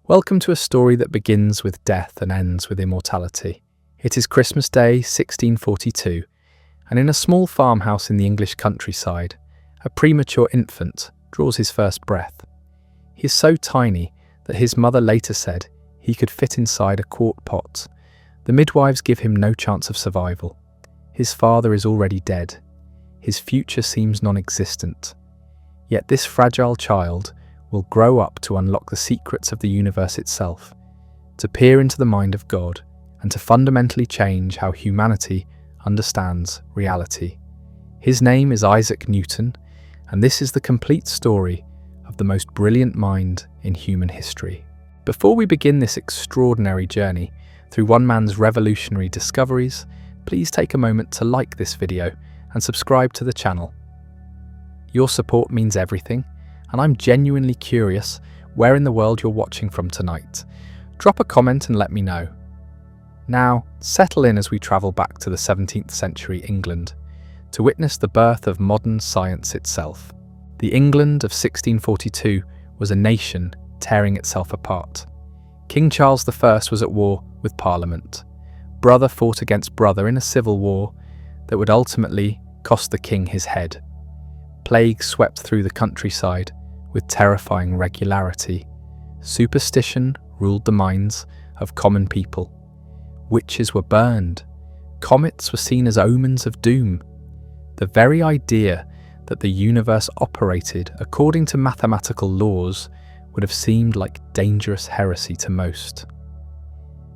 Welcome to a story that begins with death and ends with immortality. It is Christmas Day, 1642, and in a small farmhouse in the English countryside, a premature infant draws his first breath. He is so tiny that his mother later said he could fit inside a quart pot. The midwives give him no chance of survival. His father is already dead. His future seems non-existent. Yet this fragile child will grow up to unlock the secrets of the universe itself, to peer into the mind of God, and to fundamentally change how humanity understands reality. His name is Isaac Newton, and this is the complete story of the most brilliant mind in human history. Before we begin this extraordinary journey through one man's revolutionary discoveries, please take a moment to like this video and subscribe to the channel. Your support means everything, and I'm genuinely curious where in the world you're watching from tonight. Drop a comment and let me know. Now, settle in as we travel back to the 17th century England to witness the birth of modern science itself. The England of 1642 was a nation tearing itself apart. King Charles I was at war with Parliament. Brother fought against brother in a civil war that would ultimately cost the king his head. Plague swept through the countryside with terrifying regularity. Superstition ruled the minds of common people. Witches were burned. Comets were seen as omens of doom. The very idea that the universe operated according to mathematical laws would have seemed like dangerous heresy to most.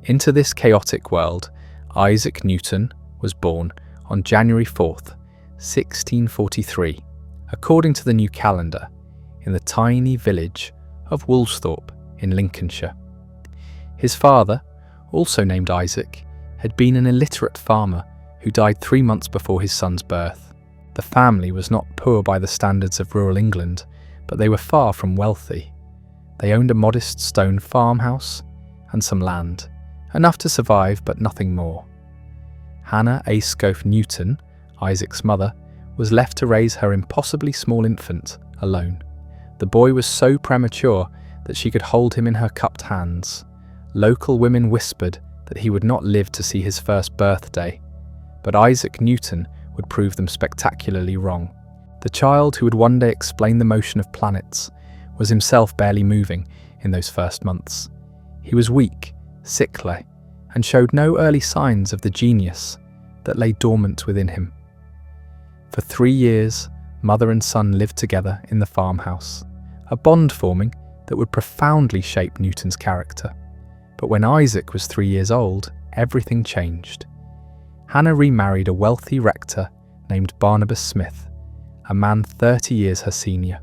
Into this chaotic world, Isaac Newton was born on January 4th, 1643, according to the new calendar, in the tiny village of Woolsthorpe in Lincolnshire. His father, also named Isaac, had been an illiterate farmer who died 3 months before his son's birth. The family was not poor by the standards of rural England, but they were far from wealthy. They owned a modest stone farmhouse and some land, enough to survive but nothing more. Hannah Ayscough Newton, Isaac's mother, was left to raise her impossibly small infant alone. The boy was so premature that she could hold him in her cupped hands. Local women whispered that he would not live to see his first birthday, but Isaac Newton would prove them spectacularly wrong. The child who would one day explain the motion of planets was himself barely moving in those first months. He was weak, sickly, and showed no early signs of the genius that lay dormant within him. For 3 years, mother and son lived together in the farmhouse, a bond forming that would profoundly shape Newton's character. But when Isaac was 3 years old, everything changed. Hannah remarried a wealthy rector named Barnabas Smith, a man 30 years her senior.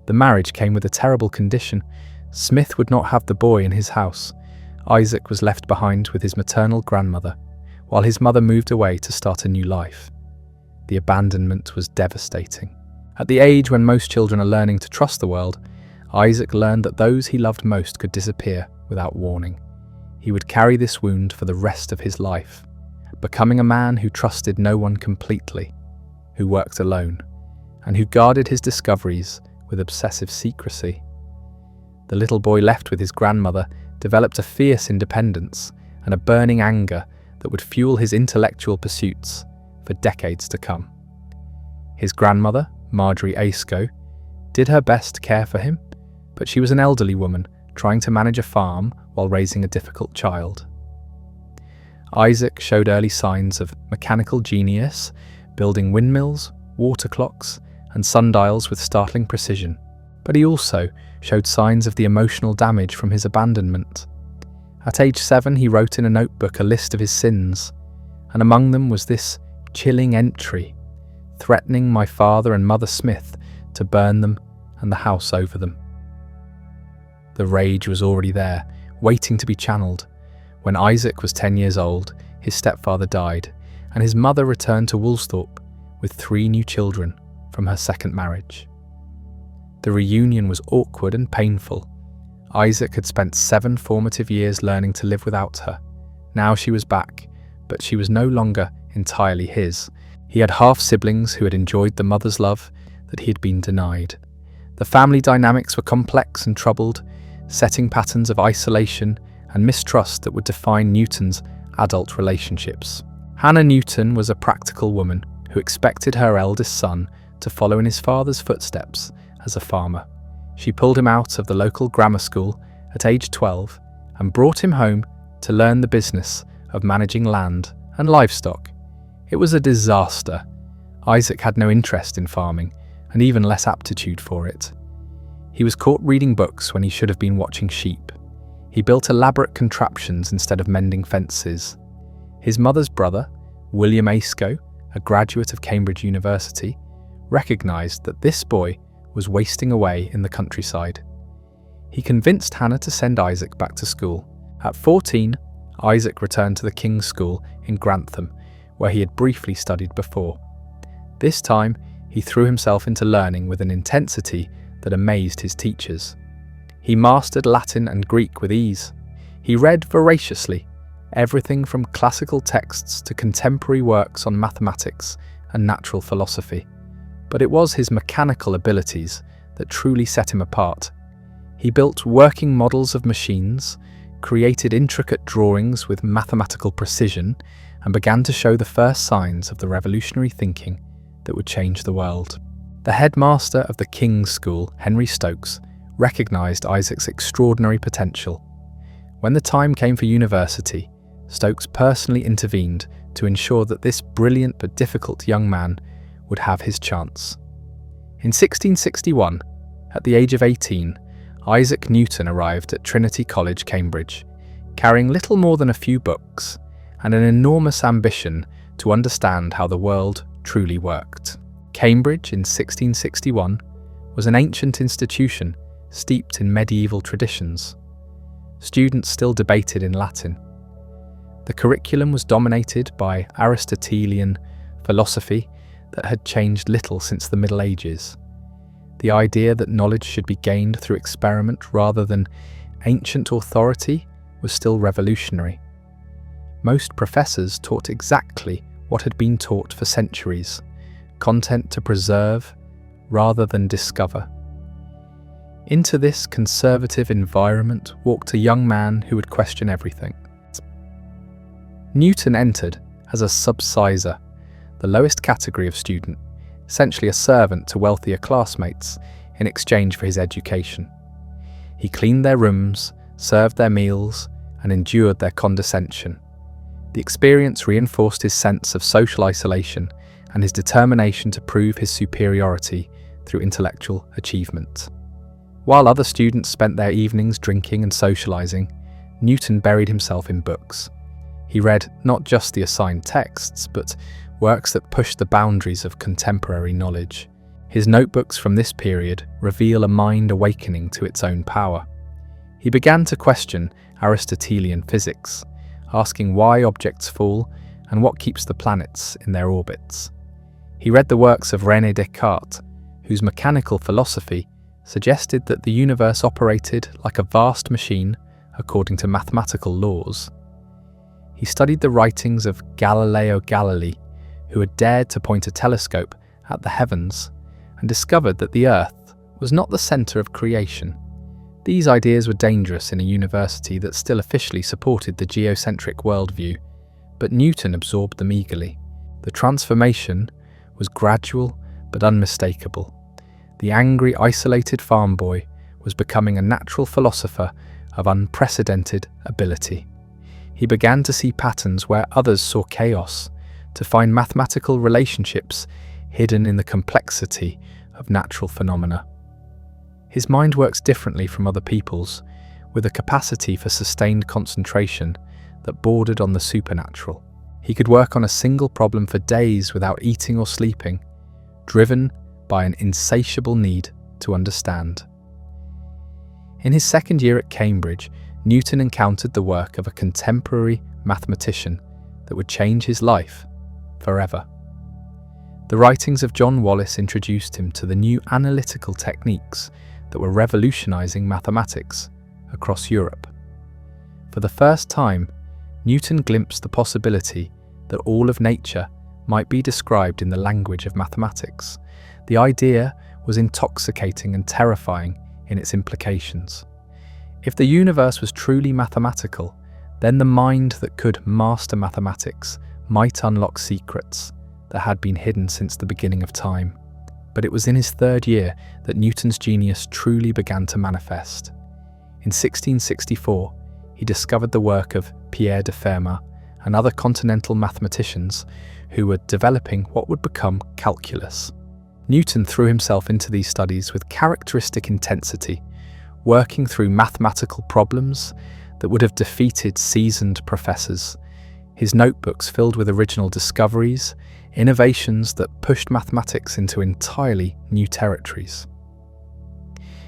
The marriage came with a terrible condition. Smith would not have the boy in his house. Isaac was left behind with his maternal grandmother, while his mother moved away to start a new life. The abandonment was devastating. At the age when most children are learning to trust the world, Isaac learned that those he loved most could disappear without warning. He would carry this wound for the rest of his life, becoming a man who trusted no one completely, who worked alone, and who guarded his discoveries with obsessive secrecy. The little boy left with his grandmother developed a fierce independence and a burning anger that would fuel his intellectual pursuits for decades to come. His grandmother, Marjorie Ayscough, did her best to care for him, but she was an elderly woman trying to manage a farm while raising a difficult child. Isaac showed early signs of mechanical genius, building windmills, water clocks, and sundials with startling precision, but he also showed signs of the emotional damage from his abandonment. At age 7, he wrote in a notebook a list of his sins, and among them was this chilling entry, threatening my father and mother Smith to burn them and the house over them. The rage was already there, waiting to be channeled. When Isaac was 10 years old, his stepfather died, and his mother returned to Woolsthorpe with 3 new children from her second marriage. The reunion was awkward and painful. Isaac had spent 7 formative years learning to live without her. Now she was back, but she was no longer entirely his. He had half-siblings who had enjoyed the mother's love that he had been denied. The family dynamics were complex and troubled. setting patterns of isolation and mistrust that would define Newton's adult relationships. Hannah Newton was a practical woman who expected her eldest son to follow in his father's footsteps as a farmer. She pulled him out of the local grammar school at age 12 and brought him home to learn the business of managing land and livestock. It was a disaster. Isaac had no interest in farming and even less aptitude for it. He was caught reading books when he should have been watching sheep. He built elaborate contraptions instead of mending fences. His mother's brother, William Ayscough, a graduate of Cambridge University, recognised that this boy was wasting away in the countryside. He convinced Hannah to send Isaac back to school. At 14, Isaac returned to the King's School in Grantham, where he had briefly studied before. This time, he threw himself into learning with an intensity that amazed his teachers. He mastered Latin and Greek with ease. He read voraciously, everything from classical texts to contemporary works on mathematics and natural philosophy. But it was his mechanical abilities that truly set him apart. He built working models of machines, created intricate drawings with mathematical precision, and began to show the first signs of the revolutionary thinking that would change the world. The headmaster of the King's School, Henry Stokes, recognised Isaac's extraordinary potential. When the time came for university, Stokes personally intervened to ensure that this brilliant but difficult young man would have his chance. In 1661, at the age of 18, Isaac Newton arrived at Trinity College, Cambridge, carrying little more than a few books and an enormous ambition to understand how the world truly worked. Cambridge in 1661 was an ancient institution steeped in medieval traditions. Students still debated in Latin. The curriculum was dominated by Aristotelian philosophy that had changed little since the Middle Ages. The idea that knowledge should be gained through experiment rather than ancient authority was still revolutionary. Most professors taught exactly what had been taught for centuries, content to preserve rather than discover. Into this conservative environment walked a young man who would question everything. Newton entered as a subsizar, the lowest category of student, essentially a servant to wealthier classmates in exchange for his education. He cleaned their rooms, served their meals, and endured their condescension. The experience reinforced his sense of social isolation and his determination to prove his superiority through intellectual achievement. While other students spent their evenings drinking and socializing, Newton buried himself in books. He read not just the assigned texts, but works that pushed the boundaries of contemporary knowledge. His notebooks from this period reveal a mind awakening to its own power. He began to question Aristotelian physics, asking why objects fall and what keeps the planets in their orbits. He read the works of René Descartes, whose mechanical philosophy suggested that the universe operated like a vast machine according to mathematical laws. He studied the writings of Galileo Galilei, who had dared to point a telescope at the heavens and discovered that the Earth was not the centre of creation. These ideas were dangerous in a university that still officially supported the geocentric worldview, but Newton absorbed them eagerly. The transformation was gradual but unmistakable. The angry, isolated farm boy was becoming a natural philosopher of unprecedented ability. He began to see patterns where others saw chaos, to find mathematical relationships hidden in the complexity of natural phenomena. His mind works differently from other people's, with a capacity for sustained concentration that bordered on the supernatural. He could work on a single problem for days without eating or sleeping, driven by an insatiable need to understand. In his second year at Cambridge, Newton encountered the work of a contemporary mathematician that would change his life forever. The writings of John Wallis introduced him to the new analytical techniques that were revolutionizing mathematics across Europe. For the first time, Newton glimpsed the possibility that all of nature might be described in the language of mathematics. The idea was intoxicating and terrifying in its implications. If the universe was truly mathematical, then the mind that could master mathematics might unlock secrets that had been hidden since the beginning of time. But it was in his third year that Newton's genius truly began to manifest. In 1664, he discovered the work of Pierre de Fermat and other Continental mathematicians who were developing what would become calculus. Newton threw himself into these studies with characteristic intensity, working through mathematical problems that would have defeated seasoned professors. His notebooks filled with original discoveries, innovations that pushed mathematics into entirely new territories.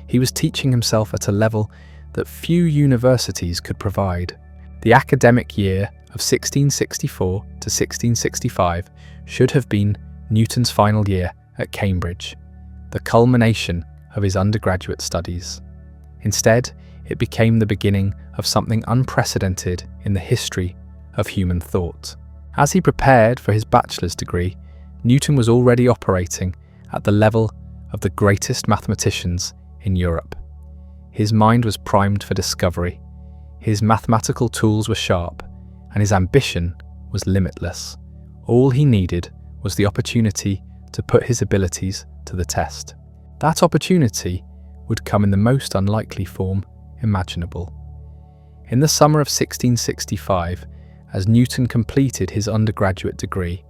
He was teaching himself at a level that few universities could provide. The academic year of 1664 to 1665 should have been Newton's final year at Cambridge, the culmination of his undergraduate studies. Instead, it became the beginning of something unprecedented in the history of human thought. As he prepared for his bachelor's degree, Newton was already operating at the level of the greatest mathematicians in Europe. His mind was primed for discovery, his mathematical tools were sharp, and his ambition was limitless. All he needed was the opportunity to put his abilities to the test. That opportunity would come in the most unlikely form imaginable. In the summer of 1665, as Newton completed his undergraduate degree,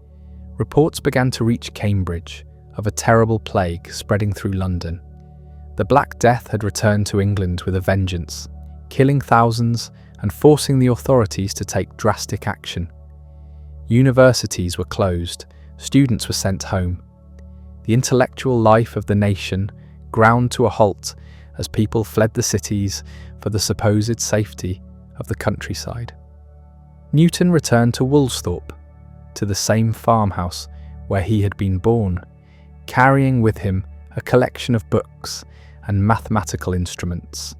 reports began to reach Cambridge of a terrible plague spreading through London. The Black Death had returned to England with a vengeance, killing thousands and forcing the authorities to take drastic action. Universities were closed, students were sent home. The intellectual life of the nation ground to a halt as people fled the cities for the supposed safety of the countryside. Newton returned to Woolsthorpe, to the same farmhouse where he had been born, carrying with him a collection of books and mathematical instruments.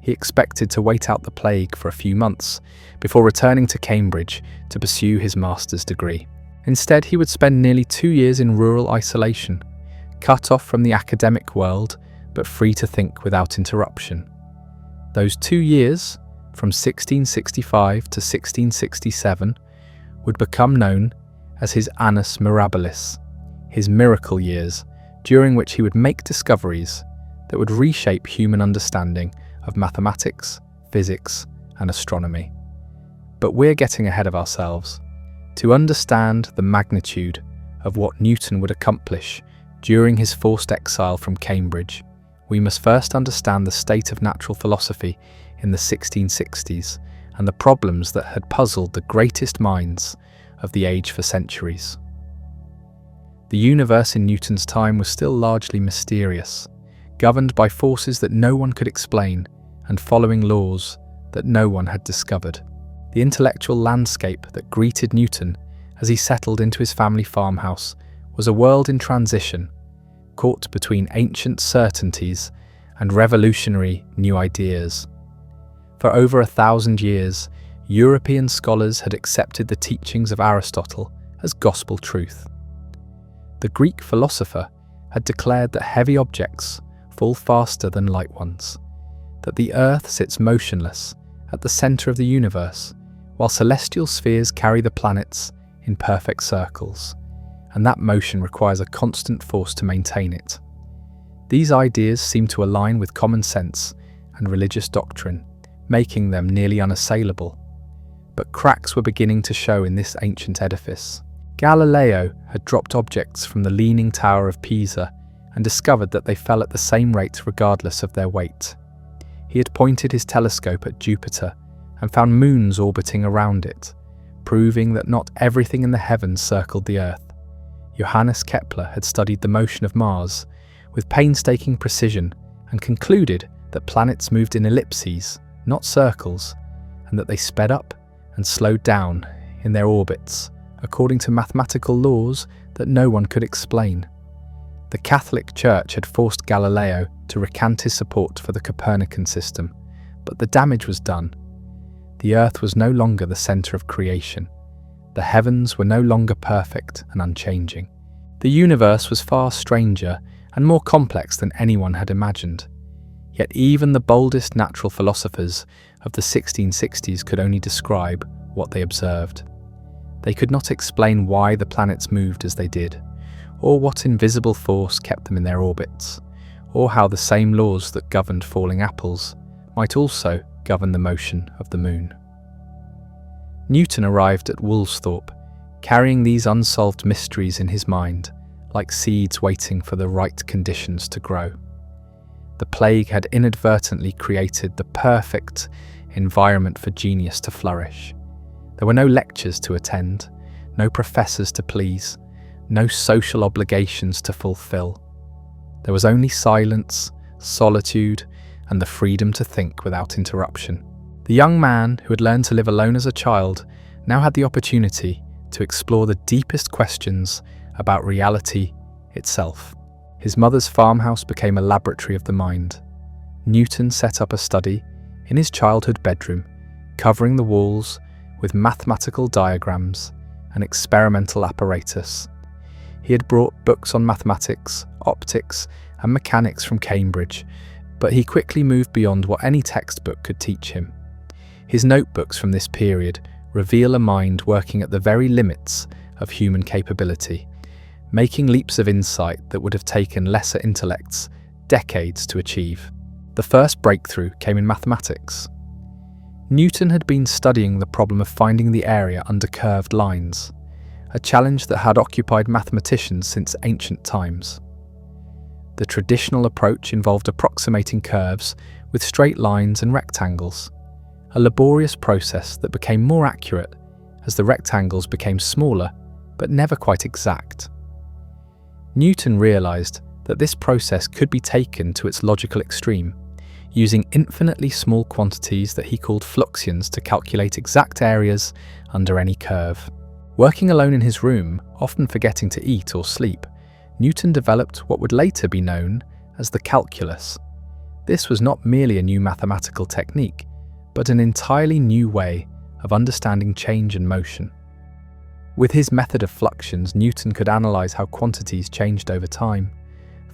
He expected to wait out the plague for a few months before returning to Cambridge to pursue his master's degree. Instead, he would spend nearly 2 years in rural isolation, cut off from the academic world but free to think without interruption. Those 2 years, from 1665 to 1667, would become known as his annus mirabilis, his miracle years, during which he would make discoveries that would reshape human understanding of mathematics, physics, and astronomy. But we're getting ahead of ourselves. To understand the magnitude of what Newton would accomplish during his forced exile from Cambridge, we must first understand the state of natural philosophy in the 1660s and the problems that had puzzled the greatest minds of the age for centuries. The universe in Newton's time was still largely mysterious, governed by forces that no one could explain and following laws that no one had discovered. The intellectual landscape that greeted Newton as he settled into his family farmhouse was a world in transition, caught between ancient certainties and revolutionary new ideas. For over 1,000 years, European scholars had accepted the teachings of Aristotle as gospel truth. The Greek philosopher had declared that heavy objects fall faster than light ones, that the earth sits motionless at the centre of the universe, while celestial spheres carry the planets in perfect circles, and that motion requires a constant force to maintain it. These ideas seem to align with common sense and religious doctrine, making them nearly unassailable. But cracks were beginning to show in this ancient edifice. Galileo had dropped objects from the Leaning Tower of Pisa and discovered that they fell at the same rate regardless of their weight. He had pointed his telescope at Jupiter and found moons orbiting around it, proving that not everything in the heavens circled the Earth. Johannes Kepler had studied the motion of Mars with painstaking precision and concluded that planets moved in ellipses, not circles, and that they sped up and slowed down in their orbits according to mathematical laws that no one could explain. The Catholic Church had forced Galileo to recant his support for the Copernican system, but the damage was done. The Earth was no longer the centre of creation. The heavens were no longer perfect and unchanging. The universe was far stranger and more complex than anyone had imagined. Yet even the boldest natural philosophers of the 1660s could only describe what they observed. They could not explain why the planets moved as they did, or what invisible force kept them in their orbits, or how the same laws that governed falling apples might also govern the motion of the moon. Newton arrived at Woolsthorpe, carrying these unsolved mysteries in his mind, like seeds waiting for the right conditions to grow. The plague had inadvertently created the perfect environment for genius to flourish. There were no lectures to attend, no professors to please, no social obligations to fulfill. There was only silence, solitude, and the freedom to think without interruption. The young man who had learned to live alone as a child now had the opportunity to explore the deepest questions about reality itself. His mother's farmhouse became a laboratory of the mind. Newton set up a study in his childhood bedroom, covering the walls with mathematical diagrams and experimental apparatus. He had brought books on mathematics, optics, and mechanics from Cambridge, but he quickly moved beyond what any textbook could teach him. His notebooks from this period reveal a mind working at the very limits of human capability, making leaps of insight that would have taken lesser intellects decades to achieve. The first breakthrough came in mathematics. Newton had been studying the problem of finding the area under curved lines, a challenge that had occupied mathematicians since ancient times. The traditional approach involved approximating curves with straight lines and rectangles, a laborious process that became more accurate as the rectangles became smaller but never quite exact. Newton realized that this process could be taken to its logical extreme, using infinitely small quantities that he called fluxions to calculate exact areas under any curve. Working alone in his room, often forgetting to eat or sleep, Newton developed what would later be known as the calculus. This was not merely a new mathematical technique, but an entirely new way of understanding change and motion. With his method of fluxions, Newton could analyze how quantities changed over time,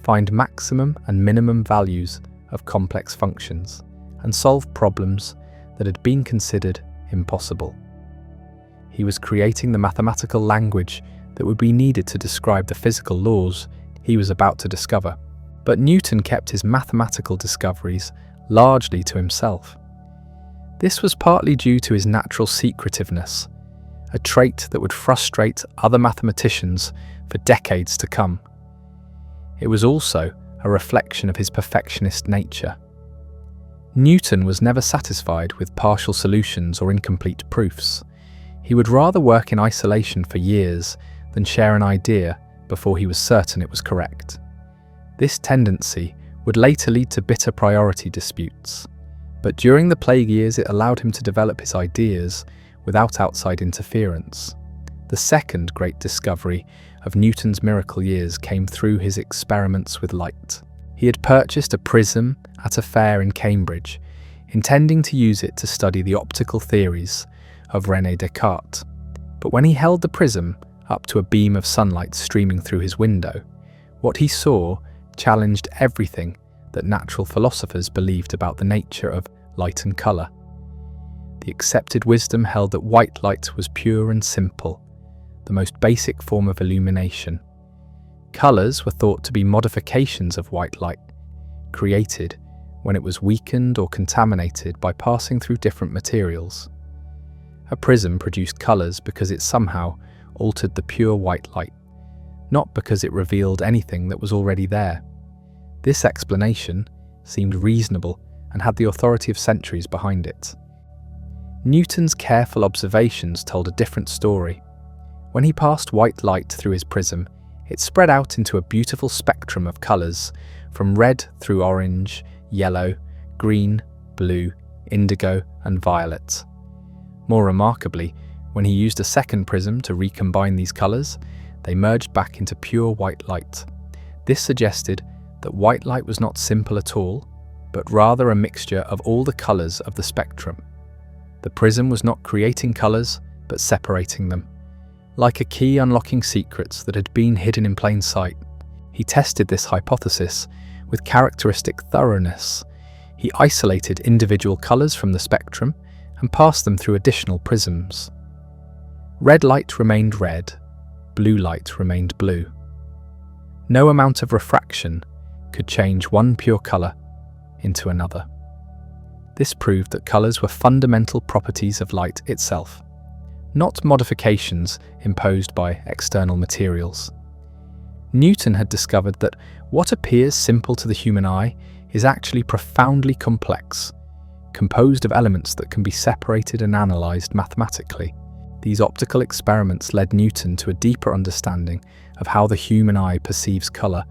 find maximum and minimum values of complex functions, and solve problems that had been considered impossible. He was creating the mathematical language that would be needed to describe the physical laws he was about to discover. But Newton kept his mathematical discoveries largely to himself. This was partly due to his natural secretiveness, a trait that would frustrate other mathematicians for decades to come. It was also a reflection of his perfectionist nature. Newton was never satisfied with partial solutions or incomplete proofs. He would rather work in isolation for years than share an idea before he was certain it was correct. This tendency would later lead to bitter priority disputes, but during the plague years it allowed him to develop his ideas without outside interference. The second great discovery of Newton's miracle years came through his experiments with light. He had purchased a prism at a fair in Cambridge, intending to use it to study the optical theories of René Descartes. But when he held the prism up to a beam of sunlight streaming through his window, what he saw challenged everything that natural philosophers believed about the nature of light and colour. The accepted wisdom held that white light was pure and simple, the most basic form of illumination. Colours were thought to be modifications of white light, created when it was weakened or contaminated by passing through different materials. A prism produced colours because it somehow altered the pure white light, not because it revealed anything that was already there. This explanation seemed reasonable and had the authority of centuries behind it. Newton's careful observations told a different story. When he passed white light through his prism, it spread out into a beautiful spectrum of colours, from red through orange, yellow, green, blue, indigo, and violet. More remarkably, when he used a second prism to recombine these colours, they merged back into pure white light. This suggested that white light was not simple at all, but rather a mixture of all the colours of the spectrum. The prism was not creating colours, but separating them, like a key unlocking secrets that had been hidden in plain sight. He tested this hypothesis with characteristic thoroughness. He isolated individual colours from the spectrum and passed them through additional prisms. Red light remained red, blue light remained blue. No amount of refraction could change one pure colour into another. This proved that colours were fundamental properties of light itself, not modifications imposed by external materials. Newton had discovered that what appears simple to the human eye is actually profoundly complex, composed of elements that can be separated and analysed mathematically. These optical experiments led Newton to a deeper understanding of how the human eye perceives colour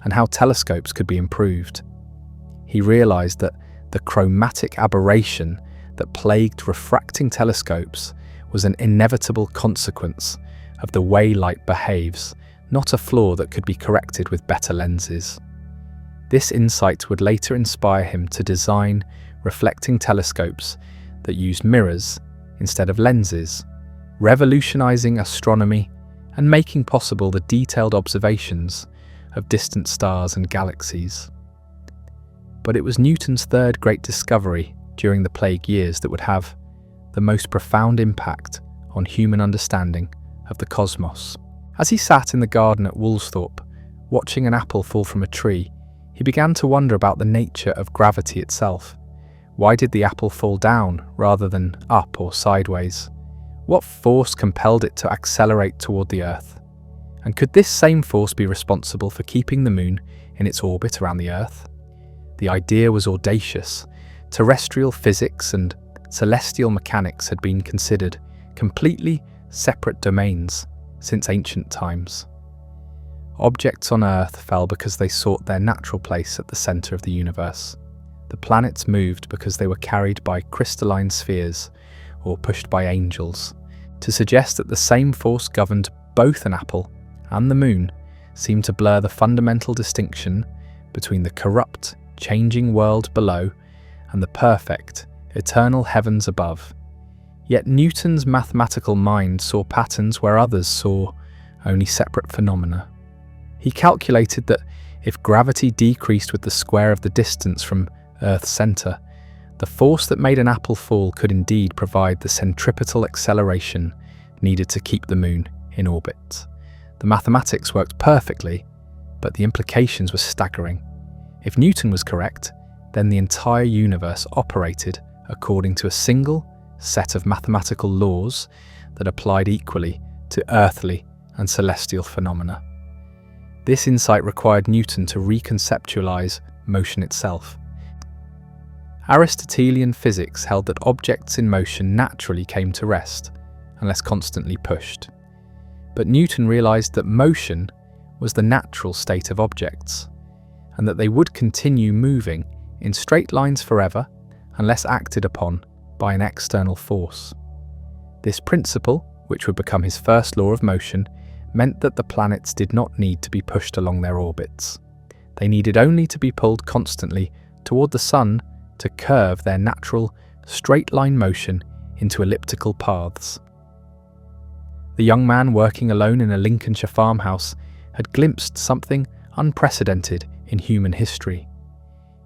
and how telescopes could be improved. He realised that the chromatic aberration that plagued refracting telescopes was an inevitable consequence of the way light behaves, not a flaw that could be corrected with better lenses. This insight would later inspire him to design reflecting telescopes that used mirrors instead of lenses, revolutionizing astronomy and making possible the detailed observations of distant stars and galaxies. But it was Newton's third great discovery during the plague years that would have the most profound impact on human understanding of the cosmos. As he sat in the garden at Woolsthorpe, watching an apple fall from a tree, he began to wonder about the nature of gravity itself. Why did the apple fall down rather than up or sideways? What force compelled it to accelerate toward the Earth? And could this same force be responsible for keeping the Moon in its orbit around the Earth? The idea was audacious. Terrestrial physics and celestial mechanics had been considered completely separate domains since ancient times. Objects on Earth fell because they sought their natural place at the centre of the universe. The planets moved because they were carried by crystalline spheres or pushed by angels. To suggest that the same force governed both an apple and the Moon seemed to blur the fundamental distinction between the corrupt, changing world below and the perfect, eternal heavens above. Yet Newton's mathematical mind saw patterns where others saw only separate phenomena. He calculated that if gravity decreased with the square of the distance from Earth's centre, the force that made an apple fall could indeed provide the centripetal acceleration needed to keep the Moon in orbit. The mathematics worked perfectly, but the implications were staggering. If Newton was correct, then the entire universe operated according to a single set of mathematical laws that applied equally to earthly and celestial phenomena. This insight required Newton to reconceptualize motion itself. Aristotelian physics held that objects in motion naturally came to rest, unless constantly pushed. But Newton realized that motion was the natural state of objects, and that they would continue moving in straight lines forever unless acted upon by an external force. This principle, which would become his first law of motion, meant that the planets did not need to be pushed along their orbits. They needed only to be pulled constantly toward the Sun to curve their natural straight-line motion into elliptical paths. The young man working alone in a Lincolnshire farmhouse had glimpsed something unprecedented in human history.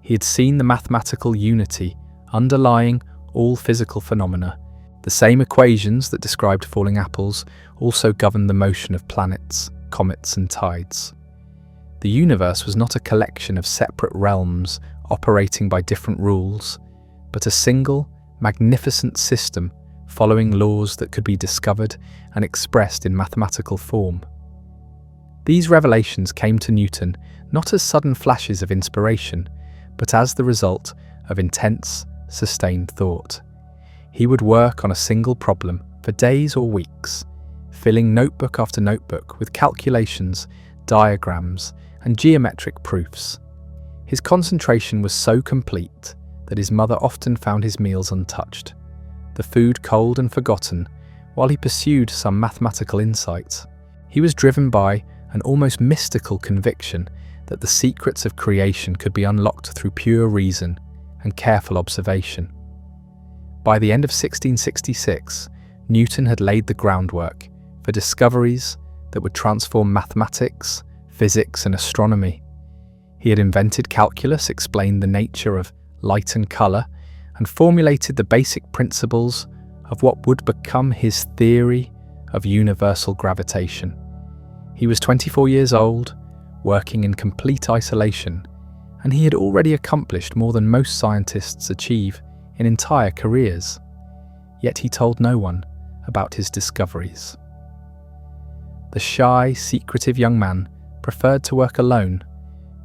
He had seen the mathematical unity underlying all physical phenomena. The same equations that described falling apples also governed the motion of planets, comets, and tides. The universe was not a collection of separate realms operating by different rules, but a single, magnificent system following laws that could be discovered and expressed in mathematical form. These revelations came to Newton not as sudden flashes of inspiration, but as the result of intense, sustained thought. He would work on a single problem for days or weeks, filling notebook after notebook with calculations, diagrams, and geometric proofs. His concentration was so complete that his mother often found his meals untouched, the food cold and forgotten, while he pursued some mathematical insight. He was driven by an almost mystical conviction that the secrets of creation could be unlocked through pure reason and careful observation. By the end of 1666, Newton had laid the groundwork for discoveries that would transform mathematics, physics, and astronomy. He had invented calculus, explained the nature of light and colour, and formulated the basic principles of what would become his theory of universal gravitation. He was 24 years old, working in complete isolation, and he had already accomplished more than most scientists achieve in entire careers. Yet he told no one about his discoveries. The shy, secretive young man preferred to work alone,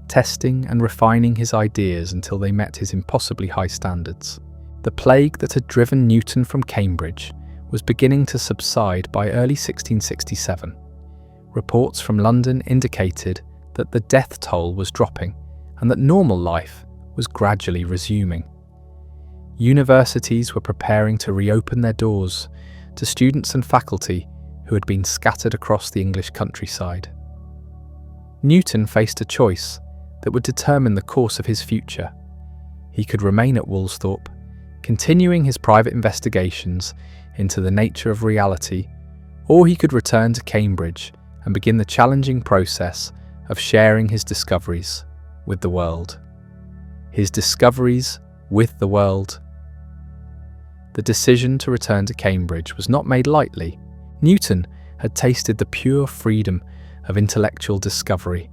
testing and refining his ideas until they met his impossibly high standards. The plague that had driven Newton from Cambridge was beginning to subside by early 1667. Reports from London indicated that the death toll was dropping and that normal life was gradually resuming. Universities were preparing to reopen their doors to students and faculty who had been scattered across the English countryside. Newton faced a choice that would determine the course of his future. He could remain at Woolsthorpe, continuing his private investigations into the nature of reality, or he could return to Cambridge and begin the challenging process of sharing his discoveries with the world. His discoveries with the world. The decision to return to Cambridge was not made lightly. Newton had tasted the pure freedom of intellectual discovery,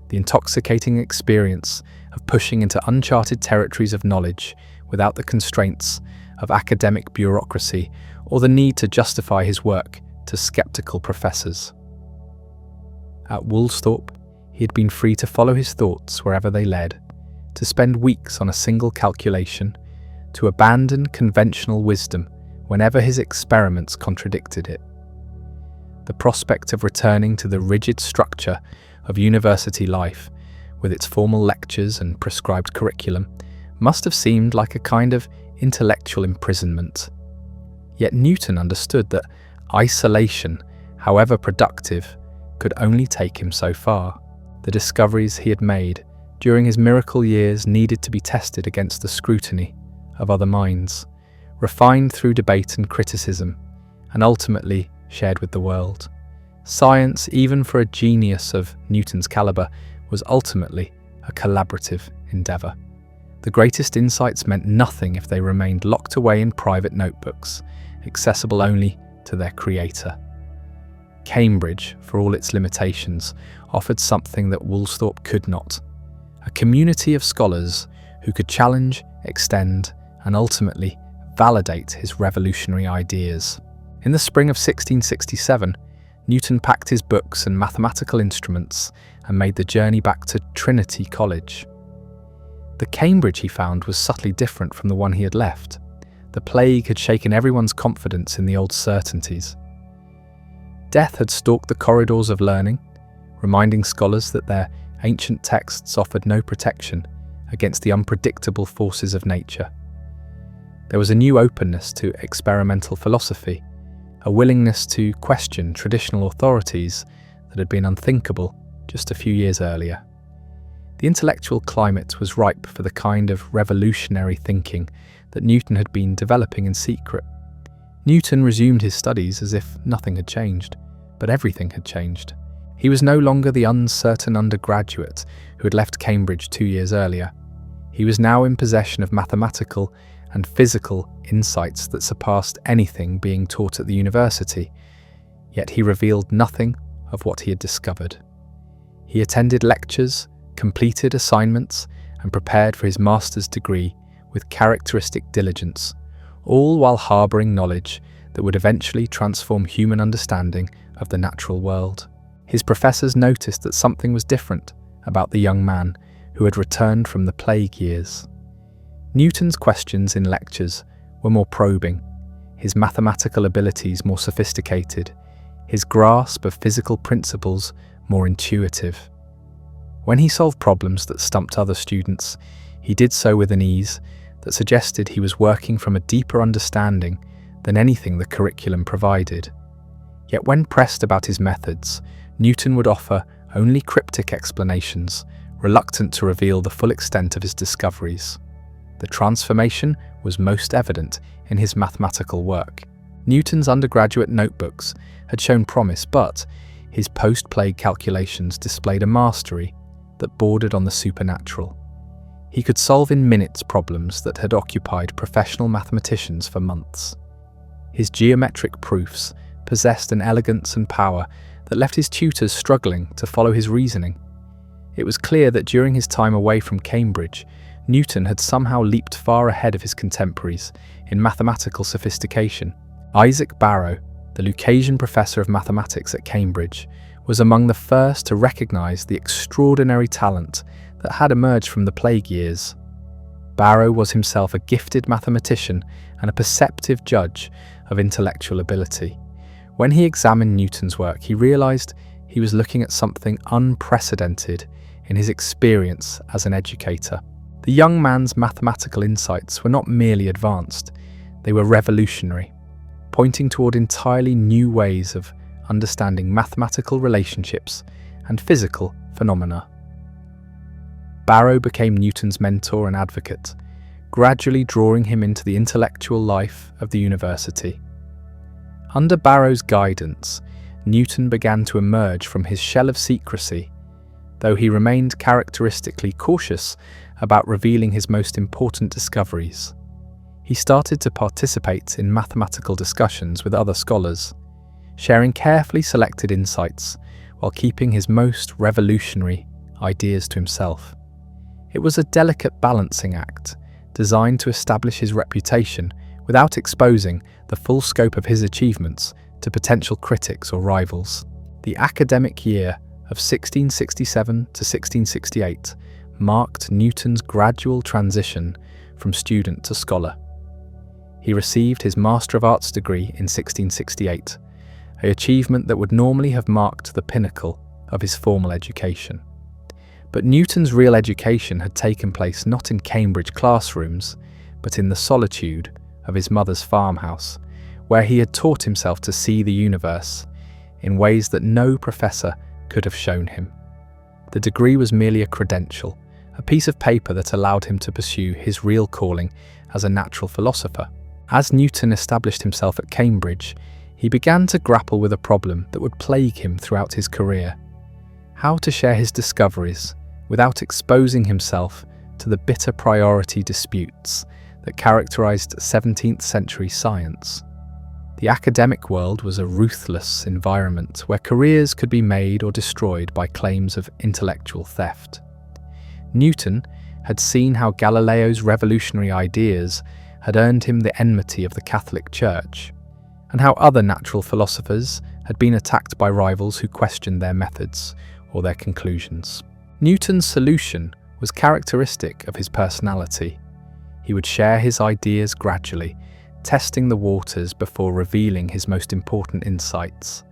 the intoxicating experience of pushing into uncharted territories of knowledge without the constraints of academic bureaucracy or the need to justify his work to skeptical professors. At Woolsthorpe, he had been free to follow his thoughts wherever they led, to spend weeks on a single calculation, to abandon conventional wisdom whenever his experiments contradicted it. The prospect of returning to the rigid structure of university life, with its formal lectures and prescribed curriculum, must have seemed like a kind of intellectual imprisonment. Yet Newton understood that isolation, however productive, could only take him so far. The discoveries he had made during his miracle years needed to be tested against the scrutiny of other minds, refined through debate and criticism, and ultimately shared with the world. Science, even for a genius of Newton's calibre, was ultimately a collaborative endeavour. The greatest insights meant nothing if they remained locked away in private notebooks, accessible only to their creator. Cambridge, for all its limitations, offered something that Woolsthorpe could not: a community of scholars who could challenge, extend, and ultimately validate his revolutionary ideas. In the spring of 1667, Newton packed his books and mathematical instruments and made the journey back to Trinity College. The Cambridge he found was subtly different from the one he had left. The plague had shaken everyone's confidence in the old certainties. Death had stalked the corridors of learning, reminding scholars that their ancient texts offered no protection against the unpredictable forces of nature. There was a new openness to experimental philosophy, a willingness to question traditional authorities that had been unthinkable just a few years earlier. The intellectual climate was ripe for the kind of revolutionary thinking that Newton had been developing in secret. Newton resumed his studies as if nothing had changed, but everything had changed. He was no longer the uncertain undergraduate who had left Cambridge 2 years earlier. He was now in possession of mathematical and physical insights that surpassed anything being taught at the university, yet he revealed nothing of what he had discovered. He attended lectures, completed assignments, and prepared for his master's degree with characteristic diligence, all while harbouring knowledge that would eventually transform human understanding of the natural world. His professors noticed that something was different about the young man who had returned from the plague years. Newton's questions in lectures were more probing, his mathematical abilities more sophisticated, his grasp of physical principles more intuitive. When he solved problems that stumped other students, he did so with an ease that suggested he was working from a deeper understanding than anything the curriculum provided. Yet when pressed about his methods, Newton would offer only cryptic explanations, reluctant to reveal the full extent of his discoveries. The transformation was most evident in his mathematical work. Newton's undergraduate notebooks had shown promise, but his post-plague calculations displayed a mastery that bordered on the supernatural. He could solve in minutes problems that had occupied professional mathematicians for months. His geometric proofs possessed an elegance and power that left his tutors struggling to follow his reasoning. It was clear that during his time away from Cambridge, Newton had somehow leaped far ahead of his contemporaries in mathematical sophistication. Isaac Barrow, the Lucasian professor of mathematics at Cambridge, was among the first to recognise the extraordinary talent that had emerged from the plague years. Barrow was himself a gifted mathematician and a perceptive judge of intellectual ability. When he examined Newton's work, he realised he was looking at something unprecedented in his experience as an educator. The young man's mathematical insights were not merely advanced, they were revolutionary, pointing toward entirely new ways of understanding mathematical relationships and physical phenomena. Barrow became Newton's mentor and advocate, gradually drawing him into the intellectual life of the university. Under Barrow's guidance, Newton began to emerge from his shell of secrecy, though he remained characteristically cautious about revealing his most important discoveries. He started to participate in mathematical discussions with other scholars, sharing carefully selected insights while keeping his most revolutionary ideas to himself. It was a delicate balancing act, designed to establish his reputation without exposing the full scope of his achievements to potential critics or rivals. The academic year of 1667 to 1668 marked Newton's gradual transition from student to scholar. He received his Master of Arts degree in 1668, an achievement that would normally have marked the pinnacle of his formal education. But Newton's real education had taken place not in Cambridge classrooms, but in the solitude of his mother's farmhouse, where he had taught himself to see the universe in ways that no professor could have shown him. The degree was merely a credential, a piece of paper that allowed him to pursue his real calling as a natural philosopher. As Newton established himself at Cambridge, he began to grapple with a problem that would plague him throughout his career: how to share his discoveries without exposing himself to the bitter priority disputes that characterized 17th century science. The academic world was a ruthless environment where careers could be made or destroyed by claims of intellectual theft. Newton had seen how Galileo's revolutionary ideas had earned him the enmity of the Catholic Church, and how other natural philosophers had been attacked by rivals who questioned their methods or their conclusions. Newton's solution was characteristic of his personality. He would share his ideas gradually, testing the waters before revealing his most important insights.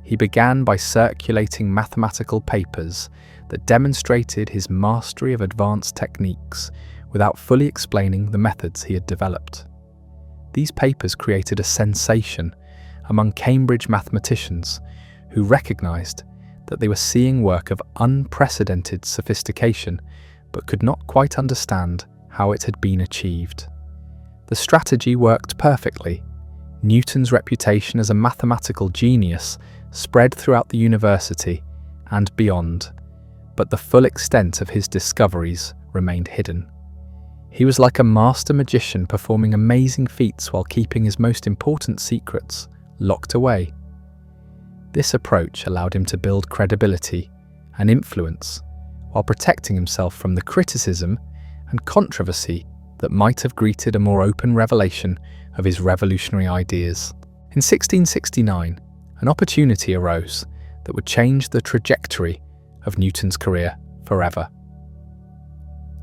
He began by circulating mathematical papers that demonstrated his mastery of advanced techniques without fully explaining the methods he had developed. These papers created a sensation among Cambridge mathematicians who recognized that they were seeing work of unprecedented sophistication but could not quite understand how it had been achieved. The strategy worked perfectly. Newton's reputation as a mathematical genius spread throughout the university and beyond, but the full extent of his discoveries remained hidden. He was like a master magician performing amazing feats while keeping his most important secrets locked away. This approach allowed him to build credibility and influence while protecting himself from the criticism and controversy that might have greeted a more open revelation of his revolutionary ideas. In 1669, an opportunity arose that would change the trajectory of Newton's career forever.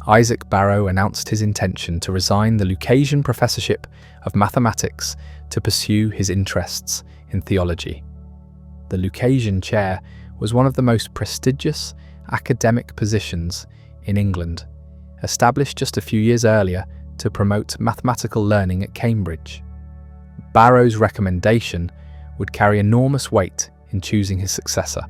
Isaac Barrow announced his intention to resign the Lucasian professorship of mathematics to pursue his interests in theology. The Lucasian chair was one of the most prestigious academic positions in England, established just a few years earlier to promote mathematical learning at Cambridge. Barrow's recommendation would carry enormous weight in choosing his successor,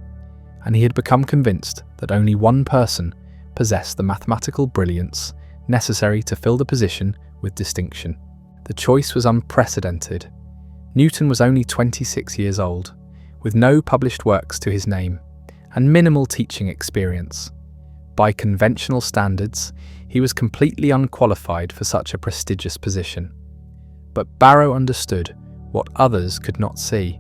and he had become convinced that only one person possessed the mathematical brilliance necessary to fill the position with distinction. The choice was unprecedented. Newton was only 26 years old, with no published works to his name, and minimal teaching experience. By conventional standards, He was completely unqualified for such a prestigious position. But Barrow understood what others could not see,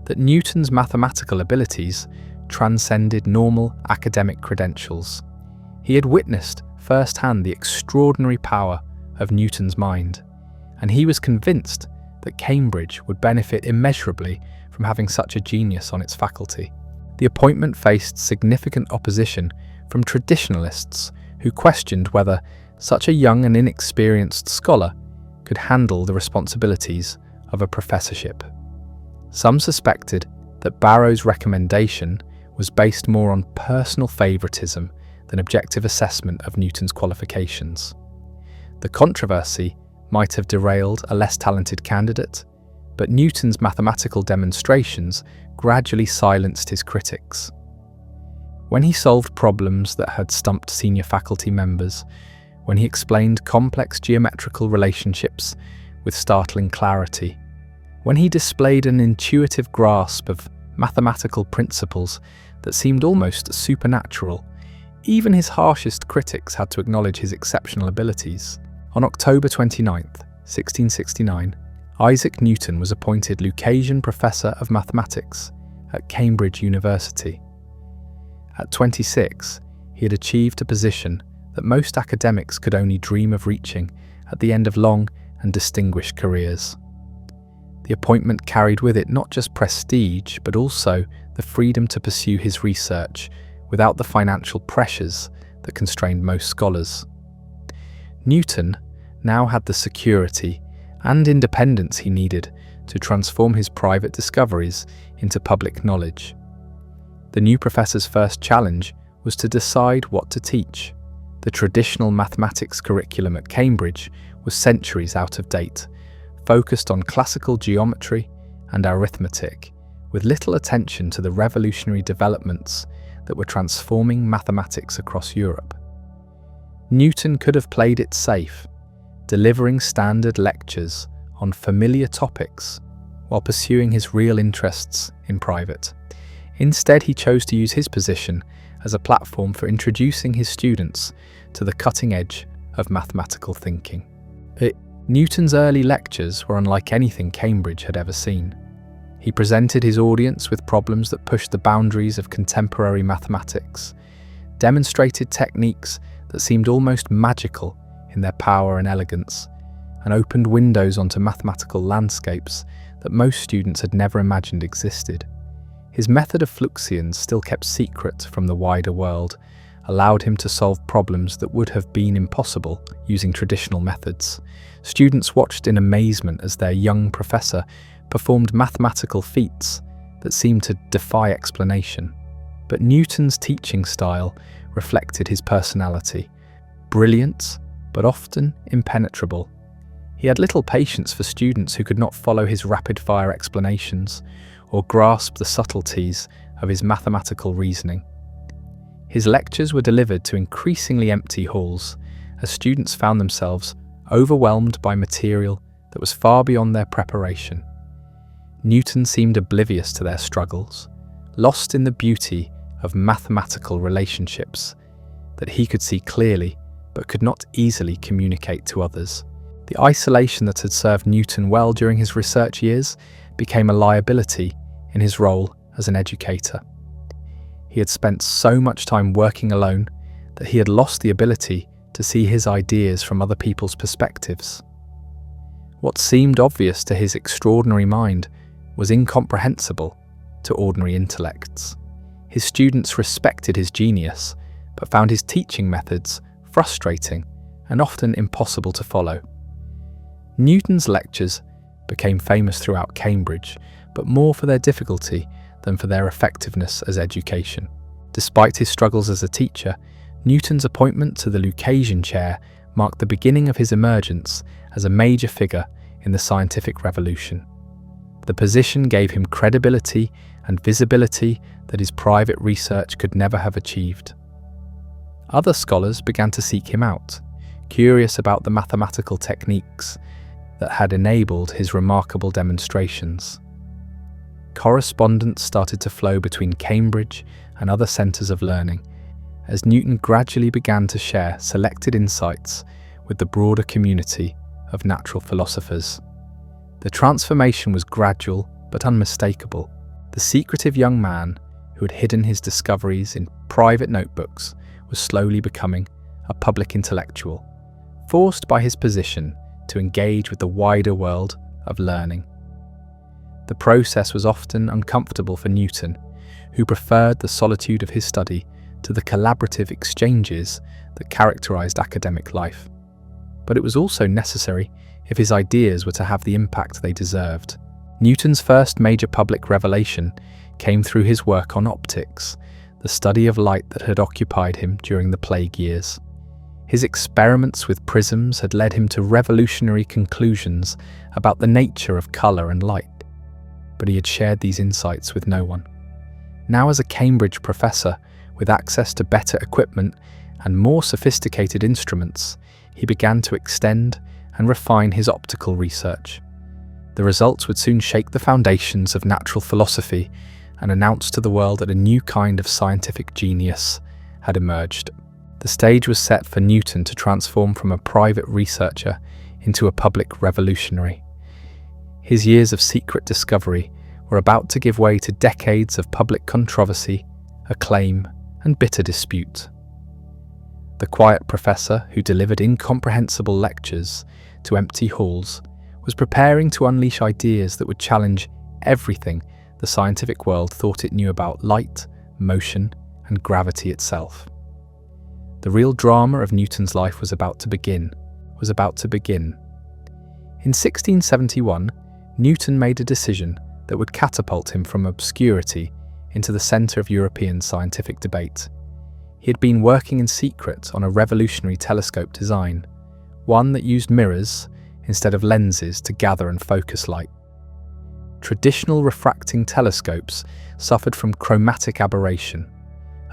that Newton's mathematical abilities transcended normal academic credentials. He had witnessed firsthand the extraordinary power of Newton's mind, and he was convinced that Cambridge would benefit immeasurably from having such a genius on its faculty. The appointment faced significant opposition from traditionalists who questioned whether such a young and inexperienced scholar could handle the responsibilities of a professorship. Some suspected that Barrow's recommendation was based more on personal favouritism than objective assessment of Newton's qualifications. The controversy might have derailed a less talented candidate, but Newton's mathematical demonstrations gradually silenced his critics. When he solved problems that had stumped senior faculty members, when he explained complex geometrical relationships with startling clarity, when he displayed an intuitive grasp of mathematical principles that seemed almost supernatural, even his harshest critics had to acknowledge his exceptional abilities. On October 29, 1669, Isaac Newton was appointed Lucasian Professor of Mathematics at Cambridge University. At 26, he had achieved a position that most academics could only dream of reaching at the end of long and distinguished careers. The appointment carried with it not just prestige, but also the freedom to pursue his research without the financial pressures that constrained most scholars. Newton now had the security and independence he needed to transform his private discoveries into public knowledge. The new professor's first challenge was to decide what to teach. The traditional mathematics curriculum at Cambridge was centuries out of date, focused on classical geometry and arithmetic, with little attention to the revolutionary developments that were transforming mathematics across Europe. Newton could have played it safe, delivering standard lectures on familiar topics while pursuing his real interests in private. Instead, he chose to use his position as a platform for introducing his students to the cutting edge of mathematical thinking. Newton's early lectures were unlike anything Cambridge had ever seen. He presented his audience with problems that pushed the boundaries of contemporary mathematics, demonstrated techniques that seemed almost magical in their power and elegance, and opened windows onto mathematical landscapes that most students had never imagined existed. His method of fluxions, still kept secret from the wider world, allowed him to solve problems that would have been impossible using traditional methods. Students watched in amazement as their young professor performed mathematical feats that seemed to defy explanation. But Newton's teaching style reflected his personality, brilliant but often impenetrable. He had little patience for students who could not follow his rapid-fire explanations or grasp the subtleties of his mathematical reasoning. His lectures were delivered to increasingly empty halls as students found themselves overwhelmed by material that was far beyond their preparation. Newton seemed oblivious to their struggles, lost in the beauty of mathematical relationships that he could see clearly but could not easily communicate to others. The isolation that had served Newton well during his research years became a liability in his role as an educator. He had spent so much time working alone that he had lost the ability to see his ideas from other people's perspectives. What seemed obvious to his extraordinary mind was incomprehensible to ordinary intellects. His students respected his genius, but found his teaching methods frustrating and often impossible to follow. Newton's lectures became famous throughout Cambridge, but more for their difficulty than for their effectiveness as education. Despite his struggles as a teacher, Newton's appointment to the Lucasian chair marked the beginning of his emergence as a major figure in the scientific revolution. The position gave him credibility and visibility that his private research could never have achieved. Other scholars began to seek him out, curious about the mathematical techniques that had enabled his remarkable demonstrations. Correspondence started to flow between Cambridge and other centres of learning, as Newton gradually began to share selected insights with the broader community of natural philosophers. The transformation was gradual but unmistakable. The secretive young man who had hidden his discoveries in private notebooks was slowly becoming a public intellectual, forced by his position to engage with the wider world of learning. The process was often uncomfortable for Newton, who preferred the solitude of his study to the collaborative exchanges that characterized academic life. But it was also necessary if his ideas were to have the impact they deserved. Newton's first major public revelation came through his work on optics, the study of light that had occupied him during the plague years. His experiments with prisms had led him to revolutionary conclusions about the nature of colour and light, but he had shared these insights with no one. Now, as a Cambridge professor with access to better equipment and more sophisticated instruments, he began to extend and refine his optical research. The results would soon shake the foundations of natural philosophy and announce to the world that a new kind of scientific genius had emerged. The stage was set for Newton to transform from a private researcher into a public revolutionary. His years of secret discovery were about to give way to decades of public controversy, acclaim, and bitter dispute. The quiet professor who delivered incomprehensible lectures to empty halls was preparing to unleash ideas that would challenge everything the scientific world thought it knew about light, motion, and gravity itself. The real drama of Newton's life was about to begin. In 1671, Newton made a decision that would catapult him from obscurity into the centre of European scientific debate. He had been working in secret on a revolutionary telescope design, one that used mirrors instead of lenses to gather and focus light. Traditional refracting telescopes suffered from chromatic aberration,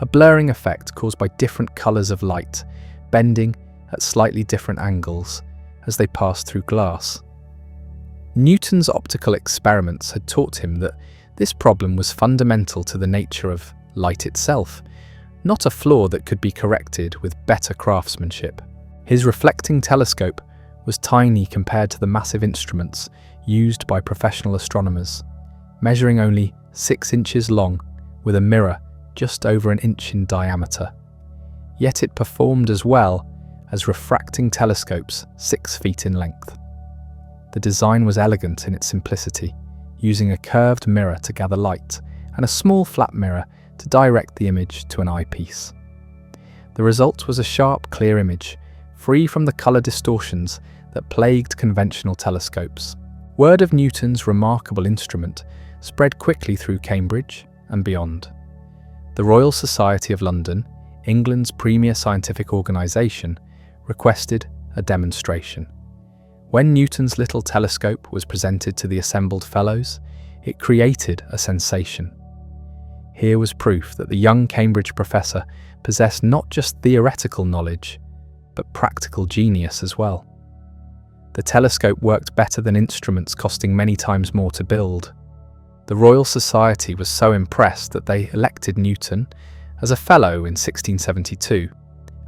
a blurring effect caused by different colours of light bending at slightly different angles as they passed through glass. Newton's optical experiments had taught him that this problem was fundamental to the nature of light itself, not a flaw that could be corrected with better craftsmanship. His reflecting telescope was tiny compared to the massive instruments used by professional astronomers, measuring only 6 inches long with a mirror just over an inch in diameter. Yet it performed as well as refracting telescopes 6 feet in length. The design was elegant in its simplicity, using a curved mirror to gather light and a small flat mirror to direct the image to an eyepiece. The result was a sharp, clear image, free from the colour distortions that plagued conventional telescopes. Word of Newton's remarkable instrument spread quickly through Cambridge and beyond. The Royal Society of London, England's premier scientific organisation, requested a demonstration. When Newton's little telescope was presented to the assembled fellows, it created a sensation. Here was proof that the young Cambridge professor possessed not just theoretical knowledge, but practical genius as well. The telescope worked better than instruments costing many times more to build. The Royal Society was so impressed that they elected Newton as a Fellow in 1672,